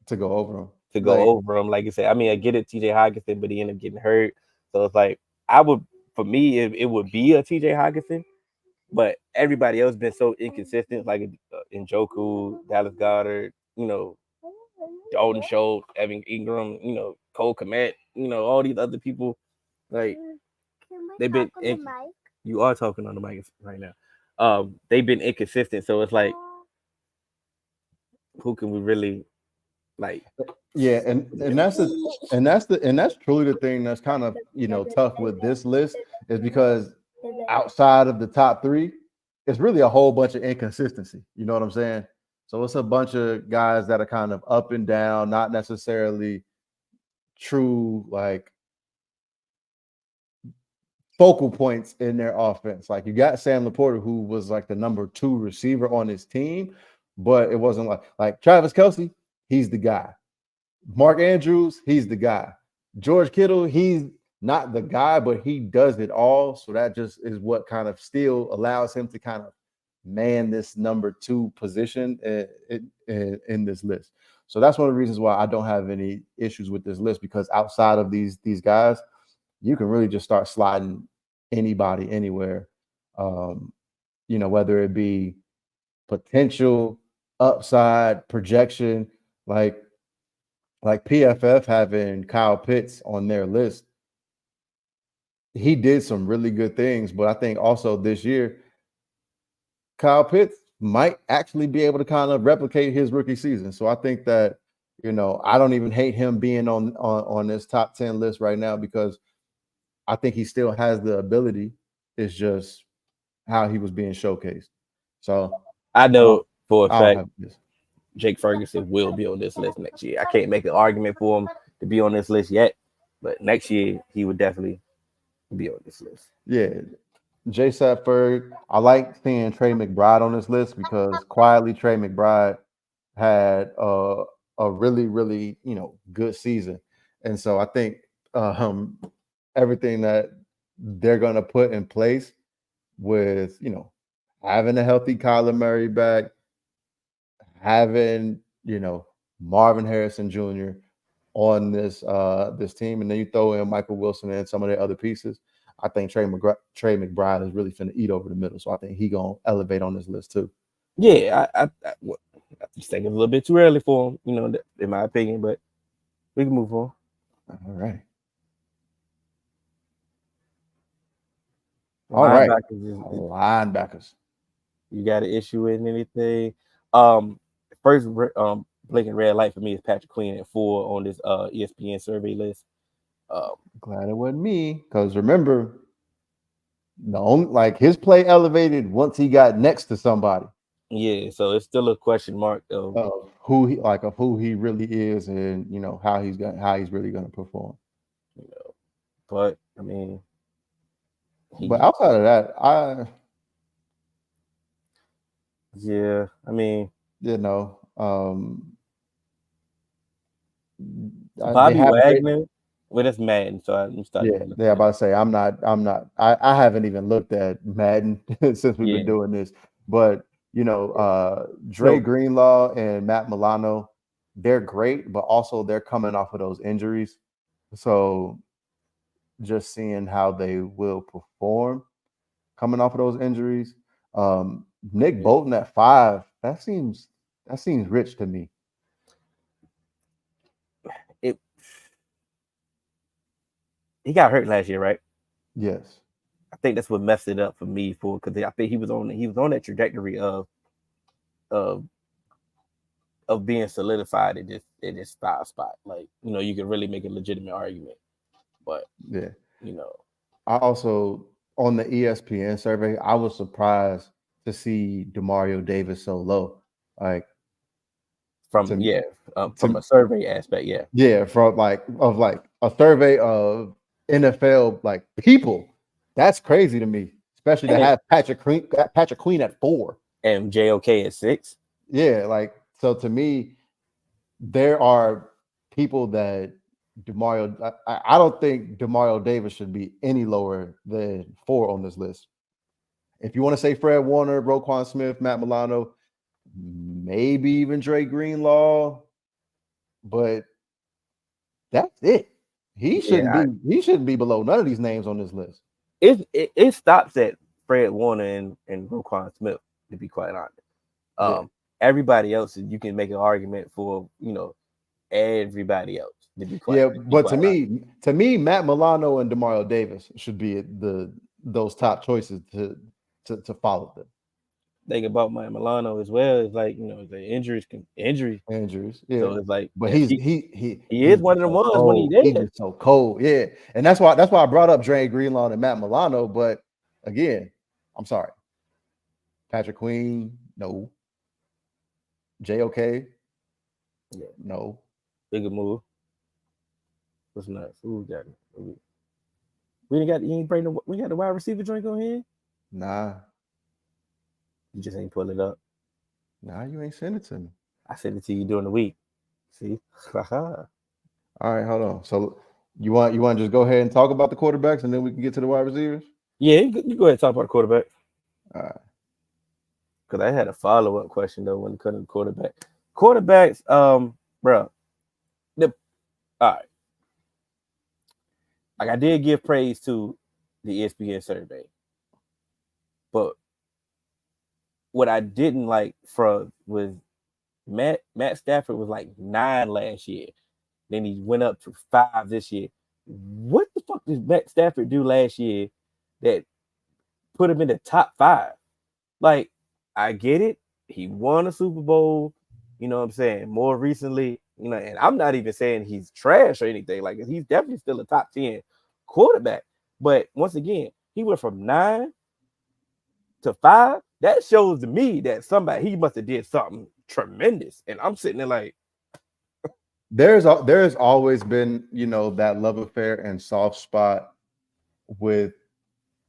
To go over him. To go over him, like you said. I mean, I get it, T.J. Hockenson, but he ended up getting hurt. So it's like, for me, it would be a T.J. Hockenson. But everybody else been so inconsistent, like Njoku, Dallas Goedert, Dalton Schultz, Evan Ingram, Cole Kmet, all these other people. Like, they've been. You are talking on the mic right now. They've been inconsistent, so it's like, who can we really like? Yeah, and that's truly the thing that's kind of tough with this list, is because outside of the top three, it's really a whole bunch of inconsistency. You know what I'm saying? So it's a bunch of guys that are kind of up and down, not necessarily true like focal points in their offense. Like, you got Sam Laporta, who was like the number 2 receiver on his team, but it wasn't like Travis Kelce, he's the guy. Mark Andrews, he's the guy. George Kittle, he's not the guy, but he does it all. So that just is what kind of still allows him to kind of man this number 2 position in this list. So that's one of the reasons why I don't have any issues with this list, because outside of these guys, you can really just start sliding anybody anywhere. Whether it be potential, upside, projection, like PFF having Kyle Pitts on their list. He did some really good things, but I think also this year, Kyle Pitts might actually be able to kind of replicate his rookie season. So I think that, I don't even hate him being on this top 10 list right now, because I think he still has the ability. It's just how he was being showcased. So I know for a fact this. Jake Ferguson will be on this list next year. I can't make an argument for him to be on this list yet, but next year he would definitely be on this list. Yeah. Jay Satford. I like seeing Trey McBride on this list, because quietly Trey McBride had a really, really, good season. And so I think everything that they're going to put in place with, having a healthy Kyler Murray back, having, Marvin Harrison Jr. on this team, and then you throw in Michael Wilson and some of the other pieces, I think Trey McBride is really finna eat over the middle. So I think he gonna elevate on this list too. Yeah, I just think it's a little bit too early for him, in my opinion, but we can move on. All right. Linebackers. You got an issue with anything? First, blinking red light for me is Patrick Queen at 4 on this ESPN survey list. Glad it wasn't me, because remember, his play elevated once he got next to somebody. Yeah, so it's still a question mark of who he really is, and how he's really gonna perform. But I mean, but outside of that, Bobby Wagner. Well, that's Madden, so I'm starting. Yeah, about to say I'm not. I haven't even looked at Madden since we've been doing this. But Dre Greenlaw and Matt Milano, they're great, but also they're coming off of those injuries. So just seeing how they will perform coming off of those injuries. Nick Bolton at 5, that seems rich to me. He got hurt last year, right? Yes. I think that's what messed it up for me, because I think he was on that trajectory of of being solidified at this 5 spot. Like, you can really make a legitimate argument. But yeah, I also on the ESPN survey, I was surprised to see Demario Davis so low. Like from a survey aspect, from a survey of NFL like people. That's crazy to me, especially to have Patrick Queen at 4 and JOK at 6. Yeah, like so to me, there are people that Demario. I don't think Demario Davis should be any lower than 4 on this list. If you want to say Fred Warner, Roquan Smith, Matt Milano, maybe even Dre Greenlaw, but that's it. He shouldn't be below none of these names on this list. It stops at Fred Warner and Roquan Smith, to be quite honest. Everybody else, you can make an argument for, everybody else. But to me, Matt Milano and Demario Davis should be those top choices to follow them. Thing about Matt Milano as well is like, the injuries. Yeah. So it's like, but he is one of the ones when he did. He's just so cold, yeah. And that's why I brought up Dre Greenlaw and Matt Milano. But again, I'm sorry, Patrick Queen, no. JOK, no. Bigger move. What's next? Who got it? We got the wide receiver joint on here? Nah. You just ain't pull it up. Nah, you ain't send it to me. I sent it to you during the week. See? All right, hold on. So you want to just go ahead and talk about the quarterbacks and then we can get to the wide receivers? Yeah, you go ahead and talk about the quarterback. All right. Because I had a follow-up question though when it comes to quarterback. Quarterbacks, bro. All right. Like I did give praise to the ESPN survey. But what I didn't like was Matt Stafford was like 9 last year. Then he went up to 5 this year. What the fuck did Matt Stafford do last year that put him in the top 5? Like, I get it. He won a Super Bowl, you know what I'm saying? More recently, and I'm not even saying he's trash or anything. Like, he's definitely still a top 10 quarterback. But once again, he went from 9 to 5. That shows to me that he must have did something tremendous. And I'm sitting there like, there's always been, that love affair and soft spot with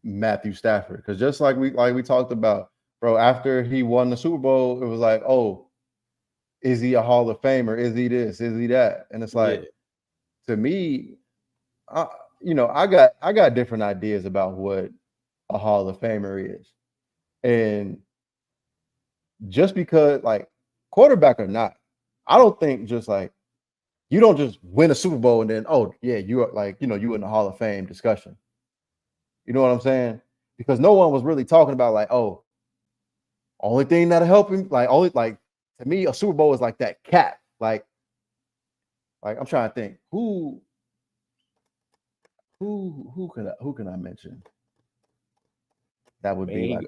Matthew Stafford. Because just like we talked about, bro, after he won the Super Bowl, it was like, oh, is he a Hall of Famer? Is he this? Is he that? And it's like, to me, I got different ideas about what a Hall of Famer is. And just because, like, quarterback or not, I don't think just like you don't just win a Super Bowl and then, oh yeah, you are like, you in the Hall of Fame discussion. You know what I'm saying? Because no one was really talking about like, oh, only thing that'll help him, to me, a Super Bowl is like that cap. Like I'm trying to think who can I mention? That would be like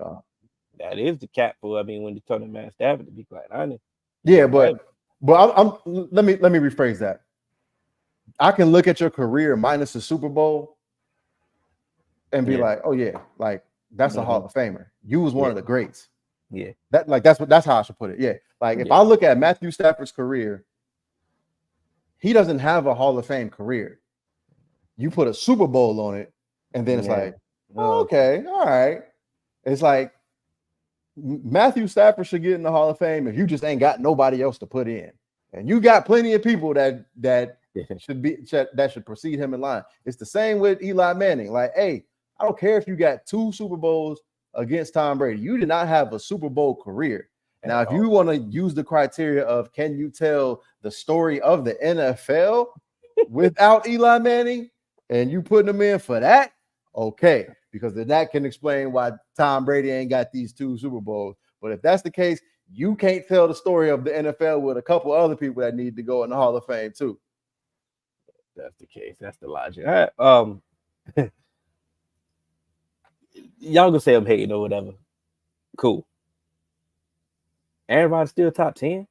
that is the cap for. I mean, when you're talking Matt Stafford, to be quite honest. Yeah, but let me rephrase that. I can look at your career minus the Super Bowl and be like, oh yeah, like that's a Hall of Famer. You was one of the greats. Yeah, that's how I should put it. Yeah, like if I look at Matthew Stafford's career, he doesn't have a Hall of Fame career. You put a Super Bowl on it, and then it's like, oh, okay, all right. It's like Matthew Stafford should get in the Hall of Fame if you just ain't got nobody else to put in, and you got plenty of people that should precede him in line. It's the same with Eli Manning. Like, hey, I don't care if you got 2 Super Bowls against Tom Brady. You did not have a Super Bowl career. Now, if you want to use the criteria of can you tell the story of the NFL without Eli Manning, and you putting them in for that, okay. Because then that can explain why Tom Brady ain't got these 2 Super Bowls. But if that's the case, you can't tell the story of the NFL with a couple other people that need to go in the Hall of Fame too. That's the case. That's the logic. All right. Y'all gonna say I'm hating or whatever. Cool. Aaron Rodgers still top 10?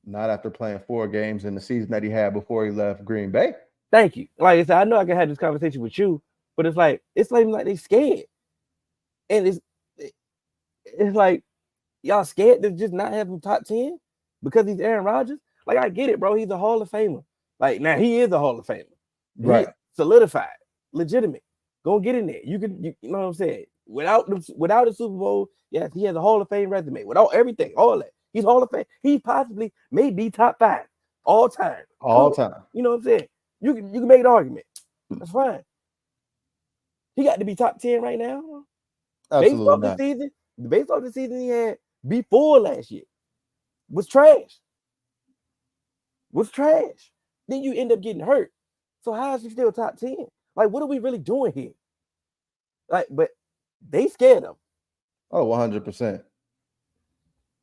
Not after playing 4 games in the season that he had before he left Green Bay. Thank you. Like I said, I know I can have this conversation with you, but it's like they scared, and it's like y'all scared to just not have him top 10 because he's Aaron Rodgers. Like I get it, bro. He's a Hall of Famer. Like now he is a Hall of Famer, Right? Solidified, legitimate. Go get in there. You know what I'm saying. Without the Super Bowl, yes, he has a Hall of Fame resume. Without everything, all that, he's Hall of Fame. He possibly may be top 5 all time. All time. You know what I'm saying? You can make an argument. That's fine. He got to be top 10 right now. Absolutely not. Based off the season he had before last year was trash. Then you end up getting hurt. So how is he still top 10? Like, what are we really doing here? Like, but they scared him. Oh, 100%. They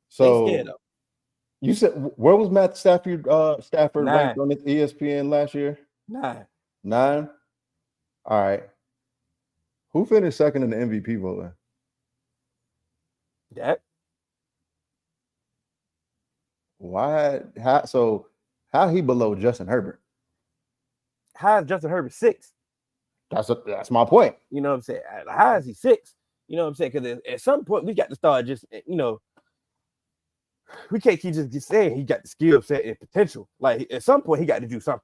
So scared him. you said where was Matt Stafford 9. ranked on the ESPN last year? 9. 9. All right. Who finished second in the MVP voting? Dak. Why? How he below Justin Herbert? How is Justin Herbert 6? That's my point. You know what I'm saying? How is he 6? You know what I'm saying? Because at some point we got to start just, we can't keep just saying he got the skill set and potential. Like at some point he got to do something.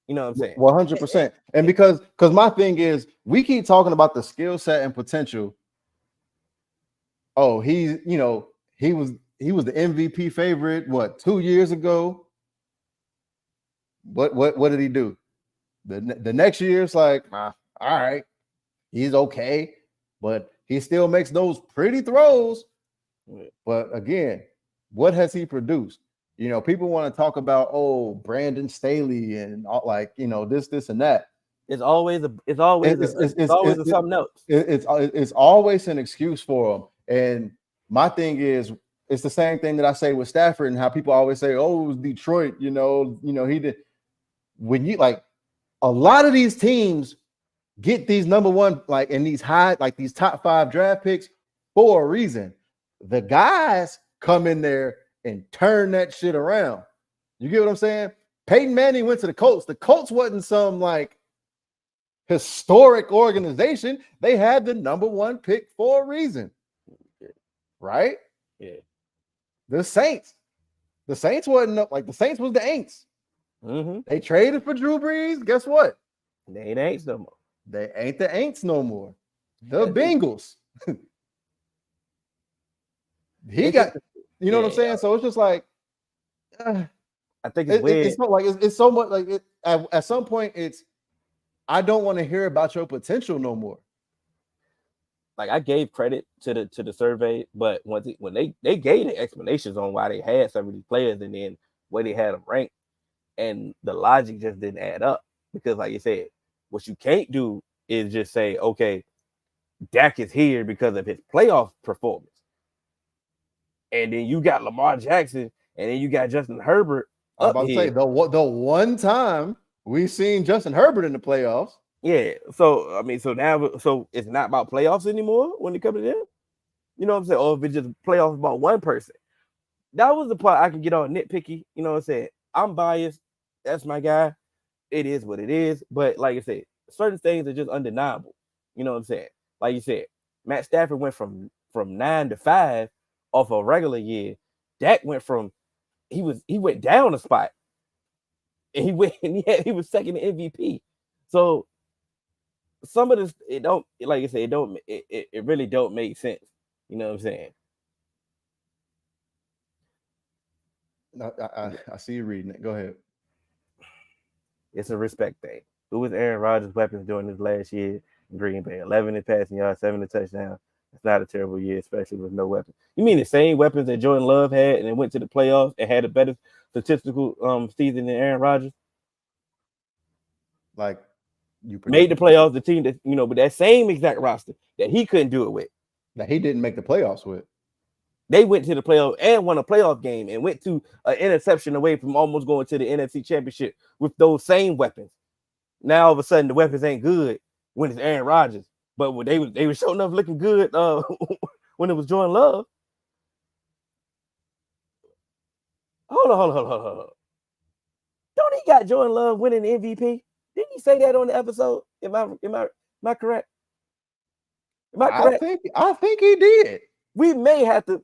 You know what I'm saying? 100%. And because my thing is, we keep talking about the skill set and potential. Oh, he was the MVP favorite. What, 2 years ago? What did he do? The next year, it's like, all right, he's okay, but he still makes those pretty throws. But again, what has he produced? People want to talk about, Brandon Staley and all, this and that. It's always something else. It's always an excuse for him. And my thing is, it's the same thing that I say with Stafford and how people always say, "Oh, it was Detroit." He did. When you a lot of these teams get these number one, in these high, these top 5 draft picks for a reason. The guys come in there and turn that shit around. You get what I'm saying? Peyton Manning went to the Colts. The Colts wasn't some historic organization. They had the number 1 pick for a reason. Right? Yeah. The Saints wasn't up. The Saints was the Aints. Mm-hmm. They traded for Drew Brees. Guess what? They ain't Aints no more. They ain't the Aints no more. The Bengals. He got, you know what I'm saying? So it's just I think it's weird. It's not it's so much at some point I don't want to hear about your potential no more. I gave credit to the survey, but when they gave the explanations on why they had some of these players and then where they had them ranked, and the logic just didn't add up. Because like you said, what you can't do is just say, okay, Dak is here because of his playoff performance. And then you got Lamar Jackson, and then you got Justin Herbert. I'm about to say the one time we've seen Justin Herbert in the playoffs. Yeah. So now it's not about playoffs anymore when it comes to them. You know what I'm saying? Or if it's just playoffs about one person. That was the part I can get all nitpicky. You know what I'm saying? I'm biased. That's my guy. It is what it is. But like I said, certain things are just undeniable. You know what I'm saying? Like you said, Matt Stafford went from 9 to 5 off a regular year. Dak went he went down a spot. And he was second in MVP. So some of this, it don't, like I said, it really don't make sense. You know what I'm saying? I see you reading it. Go ahead. It's a respect thing. Who was Aaron Rodgers' weapons during his last year in Green Bay? 11 in passing yards, 7 in touchdowns. It's not a terrible year, especially with no weapons. You mean the same weapons that Jordan Love had and then went to the playoffs and had a better statistical season than Aaron Rodgers? You made the playoffs, the team that, with that same exact roster that he couldn't do it with. That he didn't make the playoffs with. They went to the playoff and won a playoff game and went to an interception away from almost going to the NFC Championship with those same weapons. Now all of a sudden the weapons ain't good when it's Aaron Rodgers, but when they were showing enough looking good when it was Jordan Love. Hold on. Don't he got Jordan Love winning the MVP? Didn't he say that on the episode? Am I correct? Am I correct? I think he did. We may have to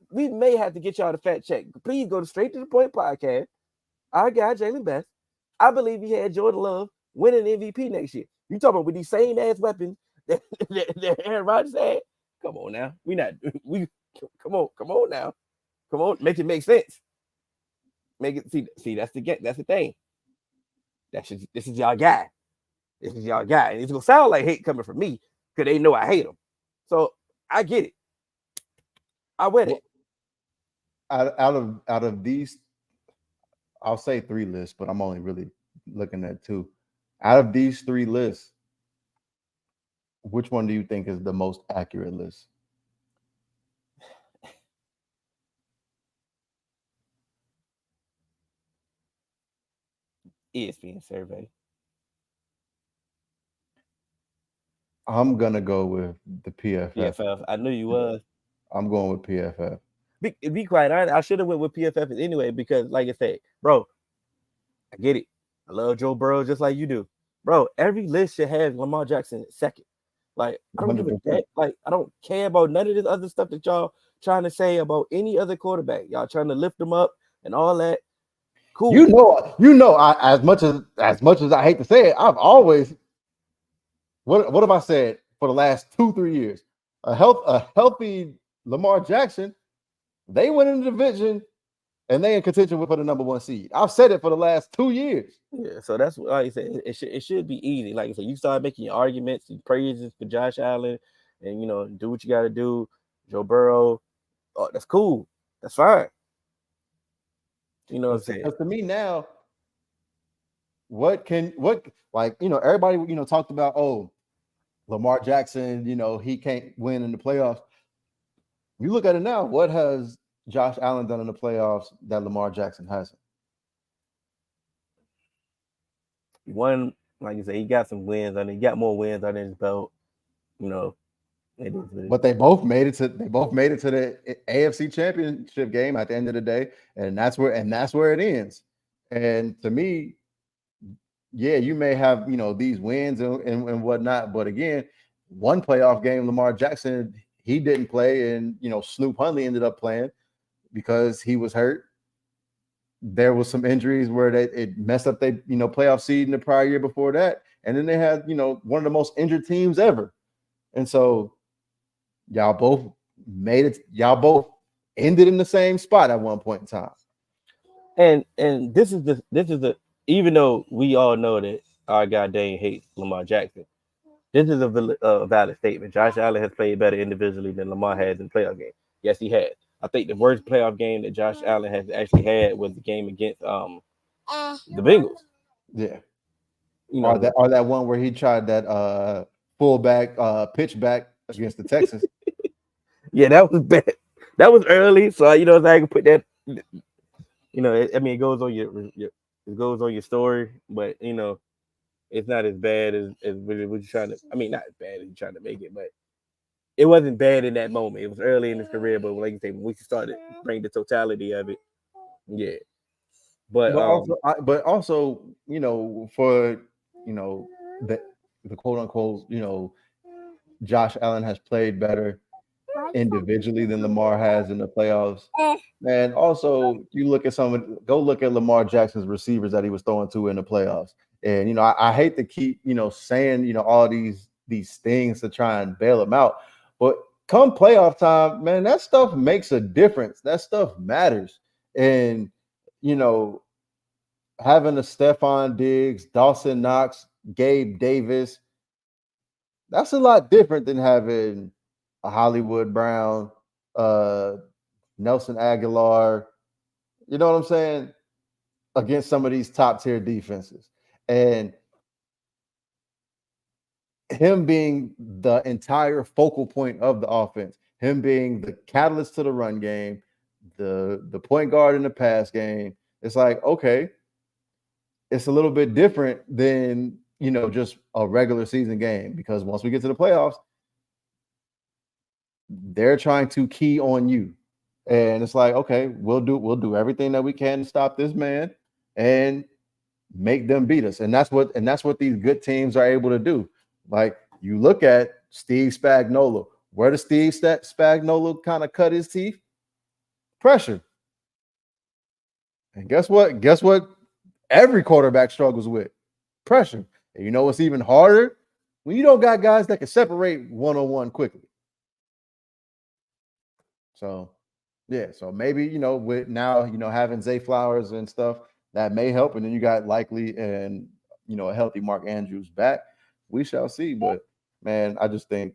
get y'all to fact check. Please go to Straight to the Point podcast. Our guy Jalen Best. I believe he had Jordan Love winning MVP next year. You talking about with these same ass weapons that Aaron Rodgers had? Come on now. Come on now. Come on, make it make sense. Make it see that's the thing. This is y'all guy. This is y'all guy. And it's gonna sound like hate coming from me because they know I hate him. So I get it. I win it. Out of these, I'll say 3 lists, but I'm only really looking at 2. Out of these 3 lists, which one do you think is the most accurate list? ESPN survey. I'm gonna go with the PFF. PFF. I knew you was. I'm going with PFF. Be quite honest, I should have went with PFF anyway because, like I said, bro, I get it. I love Joe Burrow just like you do, bro. Every list should have Lamar Jackson second. Like I don't give a damn. Like I don't care about none of this other stuff that y'all trying to say about any other quarterback. Y'all trying to lift them up and all that. Cool. You know. As much as I hate to say it, I've always what have I said for the last 2-3 years? A healthy Lamar Jackson, they win in the division and they in contention for the number 1 seed. I've said it for the last 2 years. Yeah, so that's what like I said. It should be easy. Like I said, you start making your arguments, and praises for Josh Allen, and do what you got to do. Joe Burrow, oh, that's cool. That's fine. You know what I'm saying? Because to me now, everybody talked about Lamar Jackson, he can't win in the playoffs. You look at it now, what has Josh Allen done in the playoffs that Lamar Jackson hasn't? One, like you said, he got some wins on it. He got more wins under his belt. But they both made it to the AFC Championship game at the end of the day, and that's where it ends. And to me, yeah, you may have these wins and whatnot, but again, one playoff game, Lamar Jackson, he didn't play, and Snoop Hundley ended up playing because he was hurt. There was some injuries where it messed up their playoff seed in the prior year before that, and then they had one of the most injured teams ever, and so y'all both made it. Y'all both ended in the same spot at one point in time. And this is the even though we all know that our guy Dane hates Lamar Jackson, this is a valid statement. Josh Allen has played better individually than Lamar has in playoff game. Yes, he has. I think the worst playoff game that Josh Allen has actually had was the game against the Bengals. Yeah. Or that one where he tried that fullback pitch back against the Texans. Yeah, that was bad. That was early, so I can put that. It goes on your story, but it's not as bad as what you're trying to. I mean, not as bad as you're trying to make it, but it wasn't bad in that moment. It was early in his career, but like you say, when we started bring the totality of it, yeah. But also, for the quote unquote, Josh Allen has played better individually than Lamar has in the playoffs. And also, go look at Lamar Jackson's receivers that he was throwing to in the playoffs. And I hate to keep saying all these things to try and bail him out, but come playoff time, man, that stuff makes a difference. That stuff matters. And having a Stephon Diggs, Dawson Knox, Gabe Davis, that's a lot different than having a Hollywood Brown, Nelson Aguilar, you know what I'm saying, against some of these top tier defenses. And him being the entire focal point of the offense, him being the catalyst to the run game, the point guard in the pass game, it's like, okay, it's a little bit different than just a regular season game, because once we get to the playoffs, they're trying to key on you. And it's like, okay, we'll do everything that we can to stop this man and make them beat us. And that's what these good teams are able to do. Like you look at Steve Spagnuolo. Where does Steve Spagnuolo kind of cut his teeth? Pressure. And guess what? Guess what? Every quarterback struggles with pressure. And you know what's even harder? When you don't got guys that can separate one-on-one quickly. So, yeah. So maybe, with now, having Zay Flowers and stuff, that may help. And then you got Likely and, a healthy Mark Andrews back. We shall see. But, man, I just think,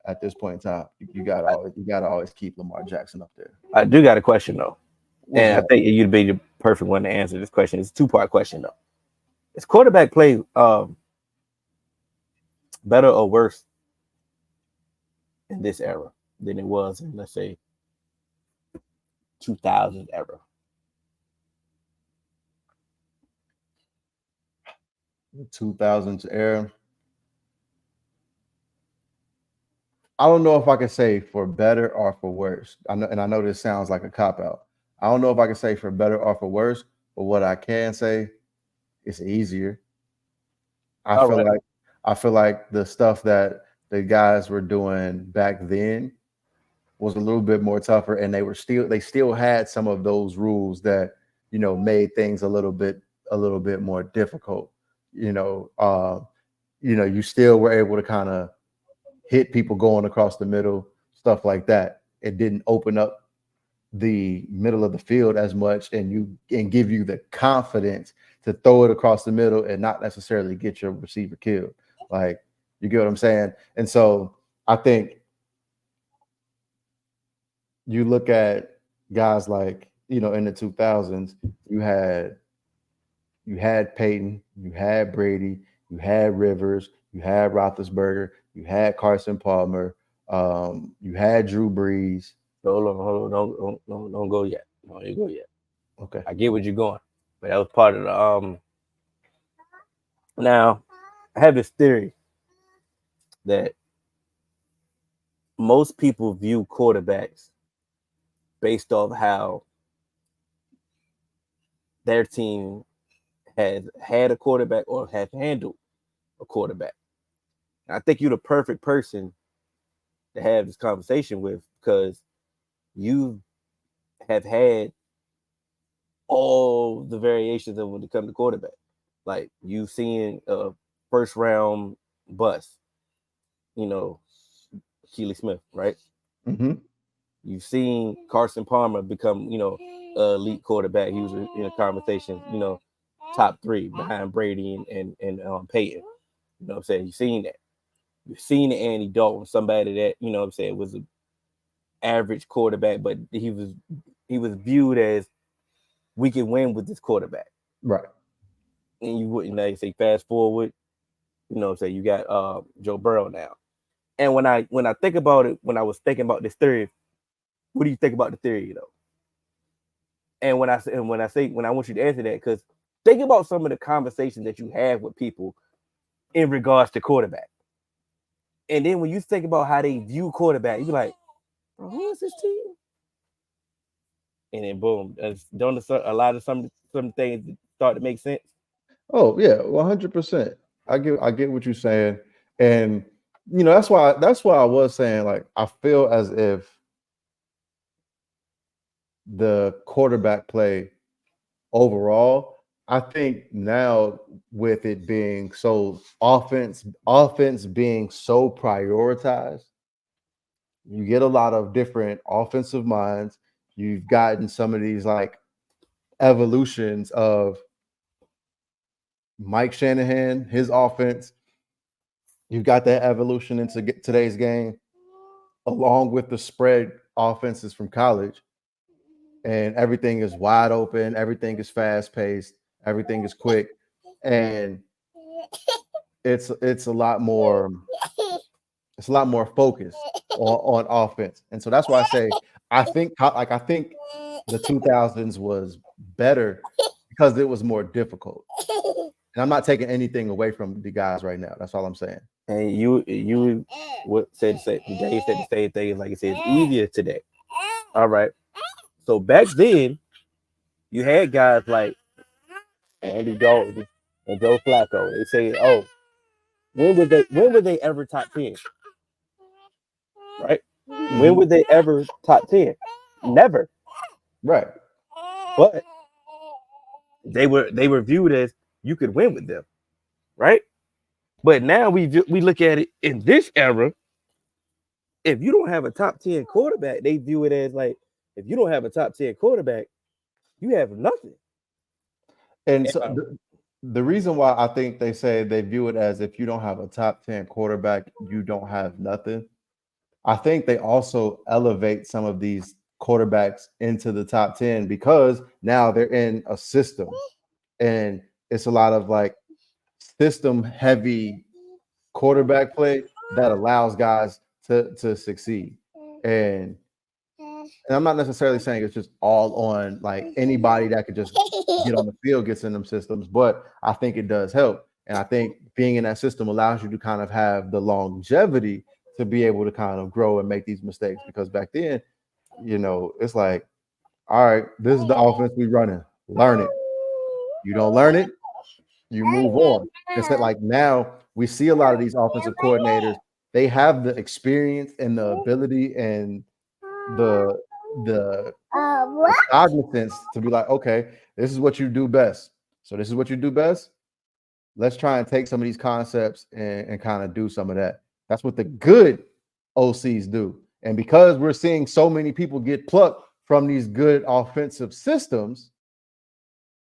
at this point in time, you gotta always keep Lamar Jackson up there. I do got a question, though. And I think you'd be the perfect one to answer this question. It's a two-part question, though. Is quarterback play better or worse in this era than it was in, let's say, 2000s era? The 2000s era. I don't know if I could say for better or for worse. I know this sounds like a cop-out. I don't know if I can say for better or for worse, but what I can say, it's easier. I feel like the stuff that the guys were doing back then was a little bit more tougher, and they still had some of those rules that made things a little bit more difficult. You still were able to kind of hit people going across the middle, stuff like that. It didn't open up the middle of the field as much and give you the confidence to throw it across the middle and not necessarily get your receiver killed. Like, you get what I'm saying? And so I think you look at guys like, in the 2000s, you had Peyton, you had Brady, you had Rivers, you had Roethlisberger, you had Carson Palmer, you had Drew Brees. Hold on, don't go yet. Don't go yet. Okay, I get where you're going, but that was part of the. Now, I have this theory that most people view quarterbacks based off how their team has had a quarterback or has handled a quarterback. And I think you're the perfect person to have this conversation with because you have had all the variations of when it comes to quarterback. Like you've seen a first round bust, Keely Smith, right? Mm-hmm. You've seen Carson Palmer become, elite quarterback. He was in a conversation, top 3 behind Brady and Peyton. You know what I'm saying? You've seen that. You've seen Andy Dalton, somebody that, was an average quarterback, but he was viewed as we can win with this quarterback. Right. And you wouldn't say fast forward, you got Joe Burrow now. And when I think about it, when I was thinking about this theory, what do you think about the theory, And when I want you to answer that, because think about some of the conversations that you have with people in regards to quarterback. And then when you think about how they view quarterback, you be like, who is this team? And then boom, don't a lot of some things start to make sense. Oh yeah, 100%. I get what you're saying, and that's why I was saying, like, I feel as if the quarterback play overall, I think now with it being so offense being so prioritized, you get a lot of different offensive minds. You've gotten some of these like evolutions of Mike Shanahan, his offense. You've got that evolution into today's game, along with the spread offenses from college. And everything is wide open. Everything is fast paced. Everything is quick. And it's a lot more focused on offense. And so that's why I say I think the 2000s was better because it was more difficult. And I'm not taking anything away from the guys right now. That's all I'm saying. And you would say the same thing. Like I said, it's easier today. All right. So back then, you had guys like Andy Dalton and Joe Flacco. They say, "Oh, when were they ever top 10?" Right? When were they ever top 10? Never. Right. But they were viewed as you could win with them, right? But now we look at it in this era. If you don't have a top 10 quarterback, they view it as like, if you don't have a top 10 quarterback, you have nothing. And so the reason why I think they say they view it as if you don't have a top 10 quarterback, you don't have nothing. I think they also elevate some of these quarterbacks into the top 10 because now they're in a system and it's a lot of like system heavy quarterback play that allows guys to succeed. And I'm not necessarily saying it's just all on like anybody that could just get on the field gets in them systems, but I think it does help. And I think being in that system allows you to kind of have the longevity to be able to kind of grow and make these mistakes. Because back then, you know, it's like, all right, this is the offense we running. Learn it. You don't learn it, you move on. It's that like now we see a lot of these offensive coordinators, they have the experience and the ability and the cognizance to be like, okay, this is what you do best. So this is what you do best. Let's try and take some of these concepts and kind of do some of that. That's what the good OCs do. And because we're seeing so many people get plucked from these good offensive systems,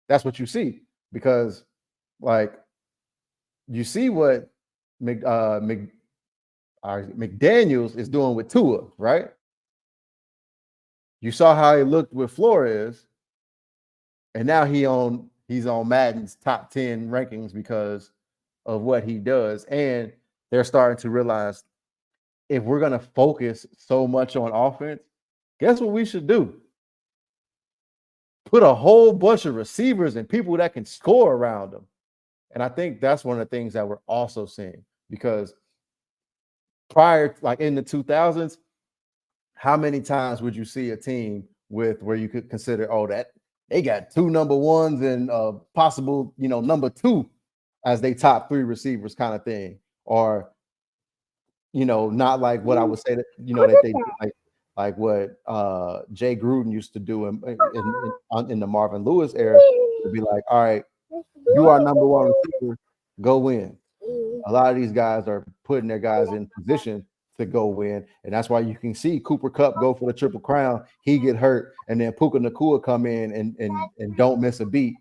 that's what you see. Because like you see what McDaniels is doing with Tua, right? You saw how he looked with Flores, and now he's on Madden's top 10 rankings because of what he does. And they're starting to realize if we're going to focus so much on offense, guess what we should do? Put a whole bunch of receivers and people that can score around them. And I think that's one of the things that we're also seeing because prior, like in the 2000s, how many times would you see a team with where you could consider, oh, that they got two number ones and possible, you know, number two as they top three receivers kind of thing, or you know, not like what I would say that you know that they do, like what Jay Gruden used to do in the Marvin Lewis era, to be like, all right, you are number one receiver, go win. A lot of these guys are putting their guys in position to go win, and that's why you can see Cooper Kupp go for the Triple Crown. He get hurt, and then Puka Nacua come in and don't miss a beat.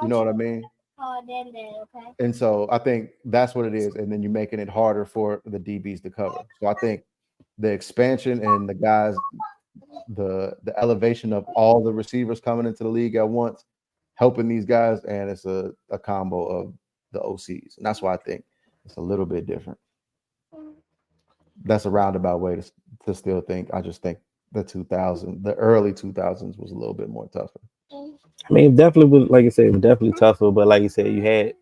You know what I mean? And so I think that's what it is, and then you're making it harder for the DBs to cover. So I think the expansion and the guys, the elevation of all the receivers coming into the league at once, helping these guys, and it's a combo of the OCs, and that's why I think it's a little bit different. That's a roundabout way to still think. I just think the early 2000s was a little bit more tougher. I mean, definitely was, like you said, it was definitely tougher. But like you said, you had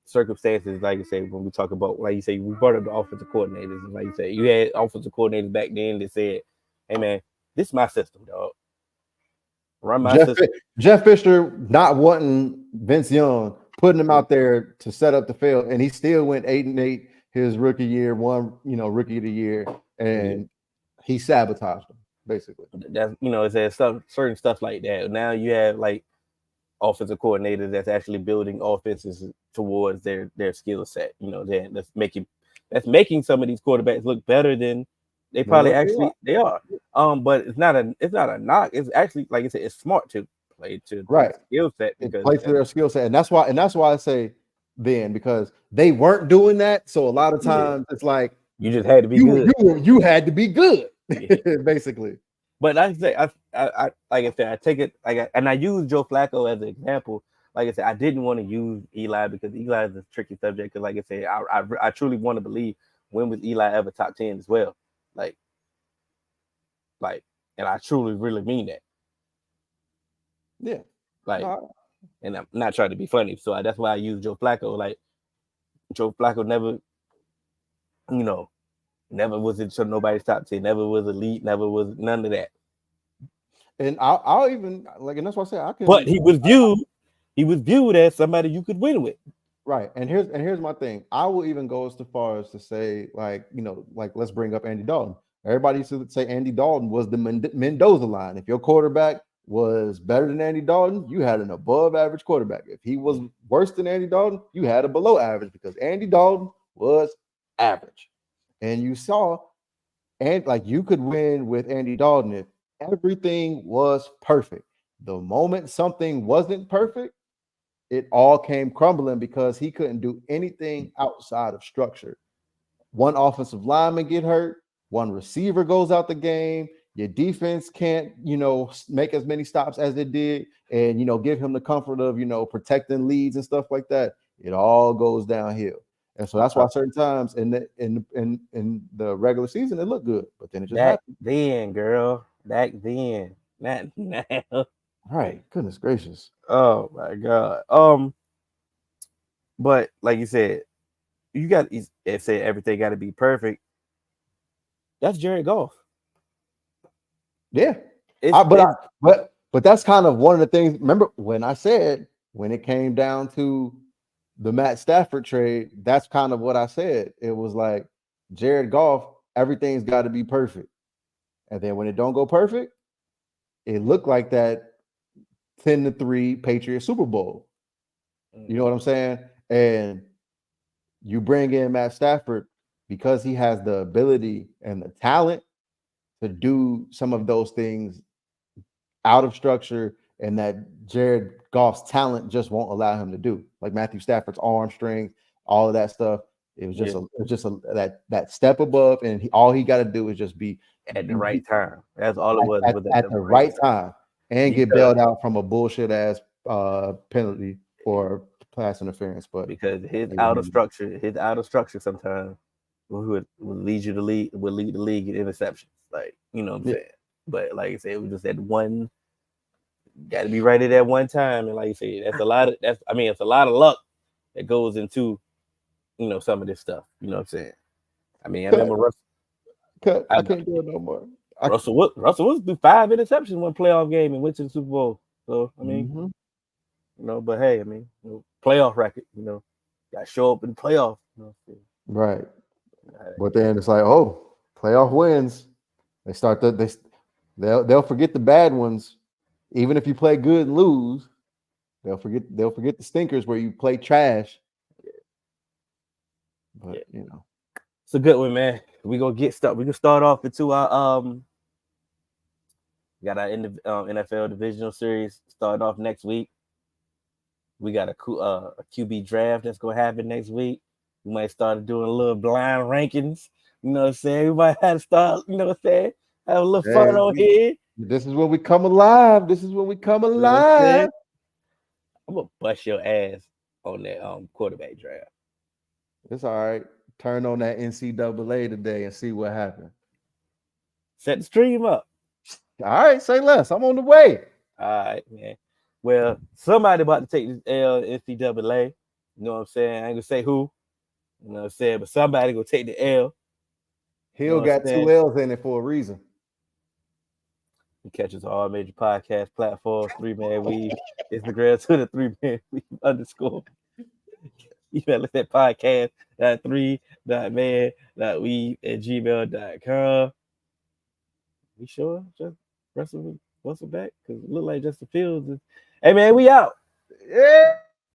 circumstances, like you said, when we talk about, like you say, we brought up the offensive coordinators, and like you said, you had offensive coordinators back then that said, "Hey man, this is my system, dog. Run my system." Jeff Fisher not wanting Vince Young, putting him out there to set up the field, and he still went 8-8 his rookie year, won, you know, rookie of the year, and he sabotaged them basically. That's, you know, it's certain stuff like that. Now you have like offensive coordinators that's actually building offenses towards their skill set. You know, that's making some of these quarterbacks look better than they probably they are. But it's not a knock. It's actually, like I said, it's smart to play to right skill set, because play to their skill set, and that's why I say then, because they weren't doing that. So a lot of times it's like you just had to be good. You had to be good, basically. But like I say, I like I said, I take it and I use Joe Flacco as an example. Like I said, I didn't want to use Eli because Eli is a tricky subject. Because like I said, I truly want to believe, when was Eli ever top 10 as well? Like, and I truly really mean that. Yeah. Like, and I'm not trying to be funny, so that's why I use Joe Flacco. Like, Joe Flacco never, you know, never was into nobody's top 10, never was elite, never was none of that. And I'll even like, and that's what I said. I can. But he was viewed as somebody you could win with. Right. And here's my thing. I will even go as far as to say, like, like let's bring up Andy Dalton. Everybody used to say Andy Dalton was the Mendoza line. If your quarterback was better than Andy Dalton, you had an above average quarterback. If he was worse than Andy Dalton, you had a below average because Andy Dalton was average. And you saw, and like you could win with Andy Dalton if everything was perfect. The moment something wasn't perfect, it all came crumbling because he couldn't do anything outside of structure. One offensive lineman get hurt, one receiver goes out the game, your defense can't, make as many stops as it did, and give him the comfort of protecting leads and stuff like that. It all goes downhill. And so that's why certain times in the regular season it looked good, but then it just happened. Back then, not now. All right, goodness gracious. Oh my God. But like you said, say everything got to be perfect. That's Jared Goff. Yeah, but that's kind of one of the things. Remember when I said when it came down to the Matt Stafford trade, that's kind of what I said. It was like Jared Goff, everything's got to be perfect, and then when it don't go perfect, it looked like that 10-3 Patriots Super Bowl. You know what I'm saying? And you bring in Matt Stafford because he has the ability and the talent to do some of those things out of structure, and that Jared Goff's talent just won't allow him to do. Like Matthew Stafford's arm strength, all of that stuff. It was just that step above, and all he got to do is just be at the right time. That's all it was. At the right time. And get bailed out from a bullshit ass penalty for pass interference. But because his out of structure sometimes would lead the league in interceptions. Like, you know what I'm saying? But like I said, it was just that one, got to be right at that one time. And like you said, it's a lot of luck that goes into, some of this stuff. You know what I'm saying? I mean, I remember Russell. I can't do it no more. Russell Wilson threw 5 interceptions in one playoff game and went to the Super Bowl. So I mean, but hey, I mean, playoff record. Got to show up in the playoff. Right. But then it's like, oh, playoff wins. They start they'll forget the bad ones. Even if you play good and lose, they'll forget the stinkers where you play trash. But it's a good one, man. We gonna get stuck. We can start off into our got our NFL divisional series starting off next week. We got a QB draft that's gonna happen next week. We might start doing a little blind rankings. You know what I'm saying? We might have to start, have a little fun on here. This is when we come alive. I'm gonna bust your ass on that quarterback draft. It's all right. Turn on that NCAA today and see what happens. Set the stream up. All right, say less. I'm on the way. All right, man. Well, somebody about to take this L NCAA. You know what I'm saying? I ain't gonna say who. You know what I'm saying? But somebody gonna take the L. Hill got 2 L's in it for a reason. You catch us on all major podcast platforms, 3Man Weave, Instagram, Twitter, 3Man Weave _ You better look at podcast .3.man.weave@gmail.com. We sure just Russell back? Because it look like Justin Fields. Hey man, we out. Yeah.